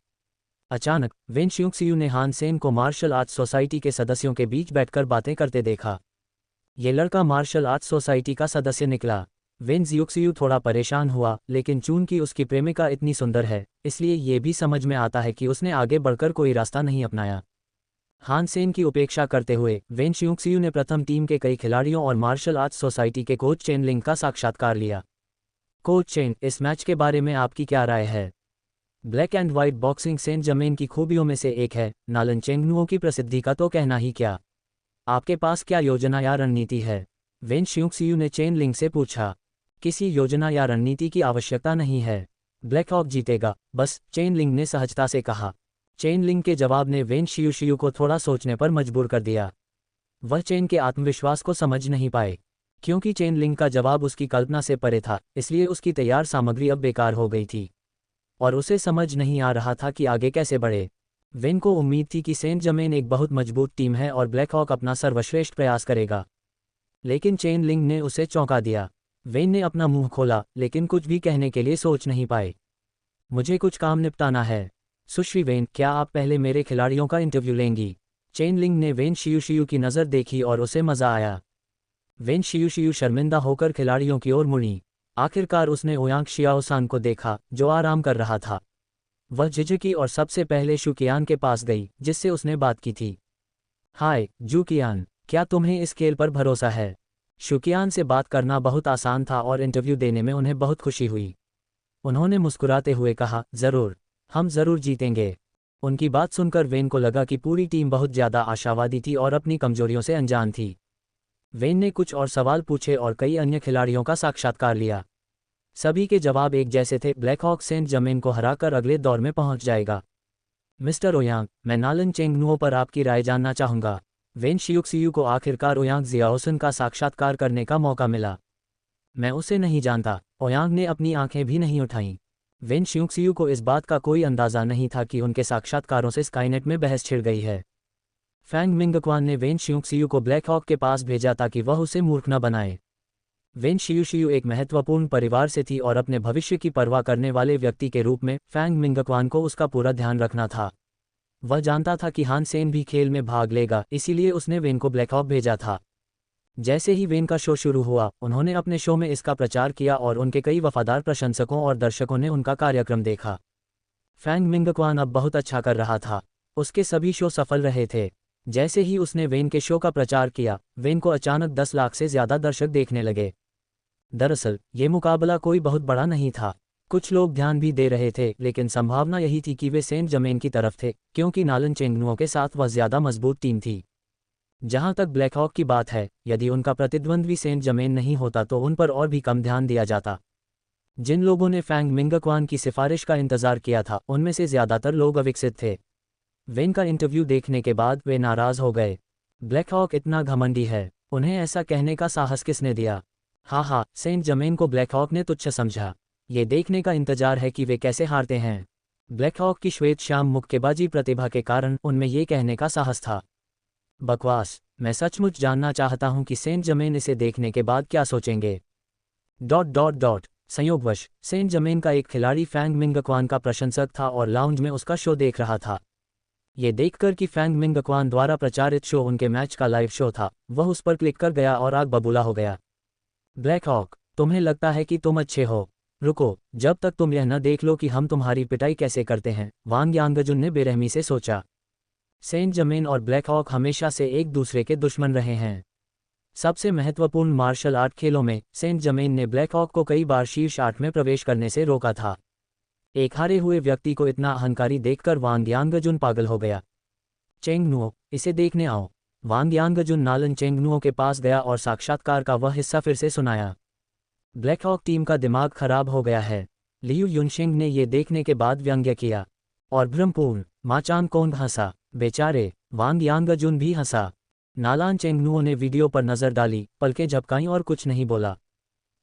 [SPEAKER 1] अचानक वेन शियूक्सियू ने हान सेन को मार्शल आर्ट्स सोसाइटी के सदस्यों के बीच बैठकर बातें करते देखा। ये लड़का मार्शल आर्ट्स सोसाइटी का सदस्य निकला। वेन जियूक्सियू थोड़ा परेशान हुआ, लेकिन चूंकि उसकी प्रेमिका इतनी सुंदर है, इसलिए ये भी समझ में आता है कि उसने आगे बढ़कर कोई रास्ता नहीं अपनाया। हान सेन की उपेक्षा करते हुए वेन शियूक्सियू ने प्रथम टीम के कई खिलाड़ियों और मार्शल आर्ट्स सोसाइटी के कोच चेन लिंग का साक्षात्कार लिया। कोच चेन, इस मैच के बारे में आपकी क्या राय है? Black and white boxing Saint Germain की खूबियों में से एक है, नालन चेंगनुओ की प्रसिद्धि का तो कहना ही क्या। आपके पास क्या योजना या रणनीति है? वेन शियूक्सियू ने चेन लिंग से पूछा। किसी योजना या रणनीति की आवश्यकता नहीं है। ब्लैकहॉक जीतेगा, बस, चेन लिंग ने सहजता से कहा। चेन लिंग के जवाब ने वेन शियूशियू को थोड़ा सोचने पर मजबूर कर दिया। वह चेन के आत्मविश्वास को समझ नहीं पाए। क्योंकि चेन लिंग का जवाब उसकी कल्पना से परे था, इसलिए उसकी तैयार सामग्री अब बेकार हो गई थी और उसे समझ नहीं आ रहा था कि आगे कैसे बढ़े। वेन को उम्मीद थी कि सेंट जर्मेन एक बहुत मजबूत टीम है और ब्लैकहॉक अपना सर्वश्रेष्ठ प्रयास करेगा। लेकिन चेन लिंग ने उसे चौंका दिया। वेन ने अपना मुंह खोला, लेकिन कुछ भी कहने के लिए सोच नहीं पाए। मुझे कुछ काम निपटाना है। सुश्री वेन, क्या आप पहले मेरे खिलाड़ियों का इंटरव्यू लेंगी? चेन लिंग ने वेन शियूशियू की नज़र देखी और उसे मज़ा आया। वेन शियूशियू शर्मिंदा होकर खिलाड़ियों की ओर मुड़ी। आखिरकार उसने ओयांग शियाओसान को देखा, जो आराम कर रहा था। वह झिझकी और सबसे पहले शुकियान के पास गई, जिससे उसने बात की थी। हाय जुकियान, क्या तुम्हें इस खेल पर भरोसा है? शुकियान से बात करना बहुत आसान था और इंटरव्यू देने में उन्हें बहुत खुशी हुई। उन्होंने मुस्कुराते हुए कहा, ज़रूर, हम ज़रूर जीतेंगे। उनकी बात सुनकर वेन को लगा कि पूरी टीम बहुत ज़्यादा आशावादी थी और अपनी कमजोरियों से अनजान थी। वेन ने कुछ और सवाल पूछे और कई अन्य खिलाड़ियों का साक्षात्कार लिया। सभी के जवाब एक जैसे थे, ब्लैकहॉक सेंट जर्मेन को हराकर अगले दौर में पहुंच जाएगा। मिस्टर ओयांग, मैं नालन चेंगनुओ पर आपकी राय जानना चाहूँगा। वेन शियुक्सियू को आखिरकार ओयांग जियाओसन का साक्षात्कार करने का मौका मिला। मैं उसे नहीं जानता, ओयांग ने अपनी आंखें भी नहीं उठाईं। वेन शियुक्सियू को इस बात का कोई अंदाज़ा नहीं था कि उनके साक्षात्कारों से स्काईनेट में बहस छिड़ गई है। फैंग मिंगक्वान ने वेन शियुक्सियू को ब्लैकहॉक के पास भेजा ताकि वह उसे मूर्ख न बनाए। वेन शियुशियू एक महत्वपूर्ण परिवार से थी और अपने भविष्य की परवाह करने वाले व्यक्ति के रूप में फैंग मिंगक्वान को उसका पूरा ध्यान रखना था। वह जानता था कि हान सेन भी खेल में भाग लेगा, इसीलिए उसने वेन को ब्लैकहॉक भेजा था। जैसे ही वेन का शो शुरू हुआ, उन्होंने अपने शो में इसका प्रचार किया और उनके कई वफादार प्रशंसकों और दर्शकों ने उनका कार्यक्रम देखा। फैंग मिंगक्वान अब बहुत अच्छा कर रहा था। उसके सभी शो सफल रहे थे। जैसे ही उसने वेन के शो का प्रचार किया, वेन को अचानक 10 लाख से ज़्यादा दर्शक देखने लगे। दरअसल ये मुकाबला कोई बहुत बड़ा नहीं था। कुछ लोग ध्यान भी दे रहे थे, लेकिन संभावना यही थी कि वे सेंट जर्मेन की तरफ थे, क्योंकि नालन चेंगनुओ के साथ वह ज़्यादा मजबूत टीम थी। जहां तक ब्लैकहॉक की बात है, यदि उनका प्रतिद्वंद्वी सेंट जर्मेन नहीं होता तो उन पर और भी कम ध्यान दिया जाता। जिन लोगों ने फैंग मिंगक्वान की सिफारिश का इंतजार किया था, उनमें से ज़्यादातर लोग अविकसित थे। वेन का इंटरव्यू देखने के बाद वे नाराज़ हो गए। ब्लैकहॉक इतना घमंडी है, उन्हें ऐसा कहने का साहस किसने दिया? हाँ, सेंट जर्मेन को ब्लैकहॉक ने तुच्छ समझा। ये देखने का इंतजार है कि वे कैसे हारते हैं। ब्लैकहॉक की श्वेत शाम मुक्केबाजी प्रतिभा के कारण उनमें ये कहने का साहस था। बकवास, मैं सचमुच जानना चाहता हूं कि सेंट जर्मेन इसे देखने के बाद क्या सोचेंगे। ... संयोगवश सेंट जर्मेन का एक खिलाड़ी फैंग मिंगक्वान का प्रशंसक था और लाउंज में उसका शो देख रहा था। ये देखकर कि फैंग मिंगक्वान द्वारा प्रचारित शो उनके मैच का लाइव शो था, वह उस पर क्लिक कर गया और आग बबूला हो गया। ब्लैकहॉक, तुम्हें लगता है कि तुम अच्छे हो? रुको, जब तक तुम यह न देख लो कि हम तुम्हारी पिटाई कैसे करते हैं, वांग यांगजुन ने बेरहमी से सोचा। सेंट जर्मेन और ब्लैकहॉक हमेशा से एक दूसरे के दुश्मन रहे हैं। सबसे महत्वपूर्ण मार्शल आर्ट खेलों में सेंट जर्मेन ने ब्लैकहॉक को कई बार शीर्ष 8 में प्रवेश करने से रोका था। एक हारे हुए व्यक्ति को इतना अहंकारी देखकर वांग यांगजुन पागल हो गया। चेंगनुओ, इसे देखने आओ। वांग यांगजुन नालन चेंगनुओ के पास गया और साक्षात्कार का वह हिस्सा फिर से सुनाया। ब्लैकहॉक टीम का दिमाग खराब हो गया है, लियू युनशिंग ने यह देखने के बाद व्यंग्य किया। और भ्रमपूर्ण मा चांगकोंग हंसा। बेचारे, वांग यांगजुन भी हंसा। नालान चेंगनुओ ने वीडियो पर नज़र डाली, पलकें झपकाईं और कुछ नहीं बोला।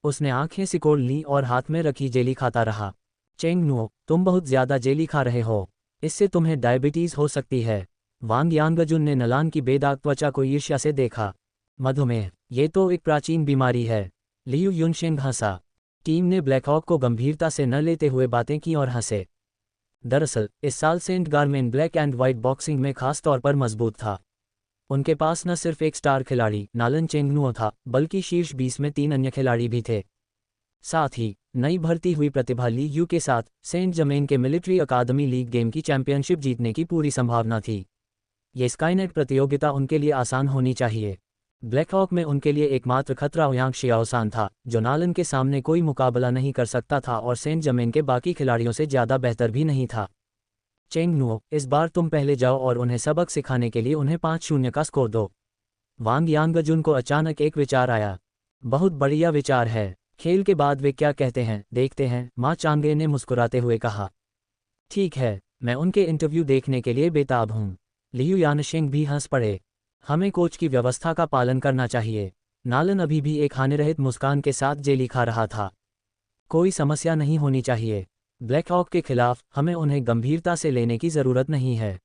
[SPEAKER 1] उसने आंखें सिकोड़ लीं और हाथ में रखी जेली खाता रहा। चेंगनुओ, तुम बहुत ज़्यादा जेली खा रहे हो, इससे तुम्हें डायबिटीज़ हो सकती है। वांग यांगजुन ने नलान की बेदाग त्वचा को ईर्ष्या से देखा। मधुमेह, ये तो एक प्राचीन बीमारी है। लियू युनशिंग हंसा। टीम ने ब्लैकहॉक को गंभीरता से न लेते हुए बातें की और हंसे। दरअसल इस साल Saint Germain black and white boxing में खास तौर पर मजबूत था। उनके पास न सिर्फ एक स्टार खिलाड़ी नालन चेंगनुओ था, बल्कि शीर्ष 20 में 3 अन्य खिलाड़ी भी थे। साथ ही नई भर्ती हुई प्रतिभा ली यू के साथ सेंट जर्मेन के मिलिट्री अकादमी लीग गेम की चैंपियनशिप जीतने की पूरी संभावना थी। ये स्काईनेट प्रतियोगिता उनके लिए आसान होनी चाहिए। ब्लैकहॉक में उनके लिए एकमात्र खतरा ओयांग शियाओसान था, जो नालन के सामने कोई मुकाबला नहीं कर सकता था और सेंट जर्मेन के बाकी खिलाड़ियों से ज़्यादा बेहतर भी नहीं था। चेंगनुओ, इस बार तुम पहले जाओ और उन्हें सबक सिखाने के लिए उन्हें 5-0 का स्कोर दो। वांग यांगजुन को अचानक एक विचार आया। बहुत बढ़िया विचार है। खेल के बाद वे क्या कहते हैं देखते हैं, मा चांगे ने मुस्कुराते हुए कहा। ठीक है, मैं उनके इंटरव्यू देखने के लिए बेताब हूँ। लियू यानशिंग भी हंस पड़े। हमें कोच की व्यवस्था का पालन करना चाहिए। नालन अभी भी एक हानिरहित मुस्कान के साथ जेली खा रहा था। कोई समस्या नहीं होनी चाहिए। ब्लैकहॉक के खिलाफ हमें उन्हें गंभीरता से लेने की ज़रूरत नहीं है।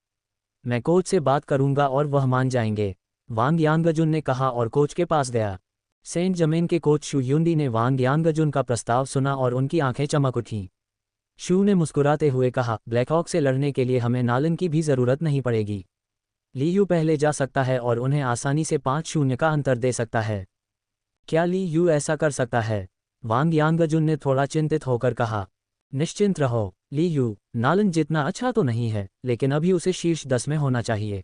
[SPEAKER 1] मैं कोच से बात करूंगा और वह मान जाएंगे, वांग यांगजुन ने कहा और कोच के पास गया। सेंट जर्मेन के कोच शू युंडी ने वांग यांगजुन का प्रस्ताव सुना और उनकी आंखें चमक उठीं। शू ने मुस्कुराते हुए कहा, ब्लैकहॉक से लड़ने के लिए हमें नालन की भी ज़रूरत नहीं पड़ेगी। ली यू पहले जा सकता है और उन्हें आसानी से 5-0 का अंतर दे सकता है। क्या ली यू ऐसा कर सकता है? वांग यांगजुन ने थोड़ा चिंतित होकर कहा। निश्चिंत रहो, ली यू, नालन जितना अच्छा तो नहीं है, लेकिन अभी उसे शीर्ष 10 में होना चाहिए।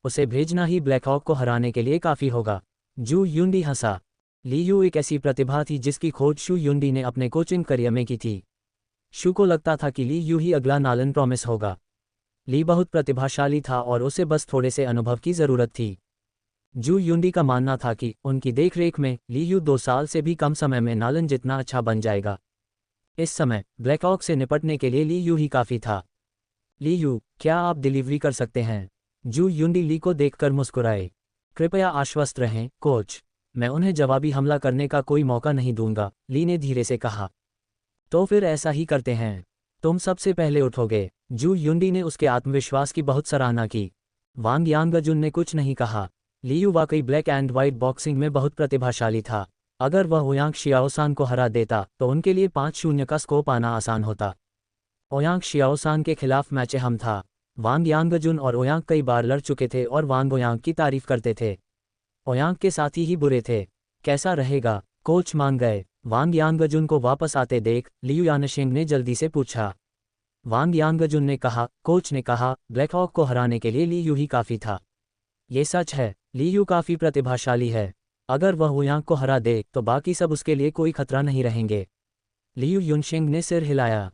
[SPEAKER 1] उसे भेजना ही ब्लैकहॉक को हराने के लिए काफ़ी होगा। जू युंडी हंसा। ली यू एक ऐसी प्रतिभा थी जिसकी खोज शू युंडी ने अपने कोचिंग करियर में की थी। शू को लगता था कि ली यू ही अगला नालन प्रॉमिस होगा। ली बहुत प्रतिभाशाली था और उसे बस थोड़े से अनुभव की ज़रूरत थी। जू युंडी का मानना था कि उनकी देखरेख में ली यू 2 साल से भी कम समय में नालन जितना अच्छा बन जाएगा। इस समय ब्लैकहॉक से निपटने के लिए ली यू ही काफ़ी था। ली यू, क्या आप डिलीवरी कर सकते हैं? जू युंडी ली को देखकर मुस्कुराए। कृपया आश्वस्त रहें, कोच। मैं उन्हें जवाबी हमला करने का कोई मौका नहीं दूंगा, ली ने धीरे से कहा। तो फिर ऐसा ही करते हैं। तुम सबसे पहले उठोगे। जू युंडी ने उसके आत्मविश्वास की बहुत सराहना की। वांग यांगजुन ने कुछ नहीं कहा। ली यू वाकई ब्लैक एंड व्हाइट बॉक्सिंग में बहुत प्रतिभाशाली था। अगर वह ओयांग शियाओसान को हरा देता तो उनके लिए 5-0 का स्कोप आना आसान होता। ओयांग शियाओसान के खिलाफ मैच अहम था। वांग यांगजुन और ओयांग कई बार लड़ चुके थे और वांग ओयांग की तारीफ करते थे। ओयांग के साथी ही बुरे थे। कैसा रहेगा? कोच मान गए। वांग यांगजुन को वापस आते देख लियू यानशिंग ने जल्दी से पूछा। वांग यांगजुन ने कहा, कोच ने कहा, ब्लैकहॉक को हराने के लिए ली यू ही काफ़ी था। ये सच है, ली यू काफ़ी प्रतिभाशाली है। अगर वह ओयांग को हरा दे तो बाकी सब उसके लिए कोई खतरा नहीं रहेंगे। लियू युनशिंग ने सिर हिलाया।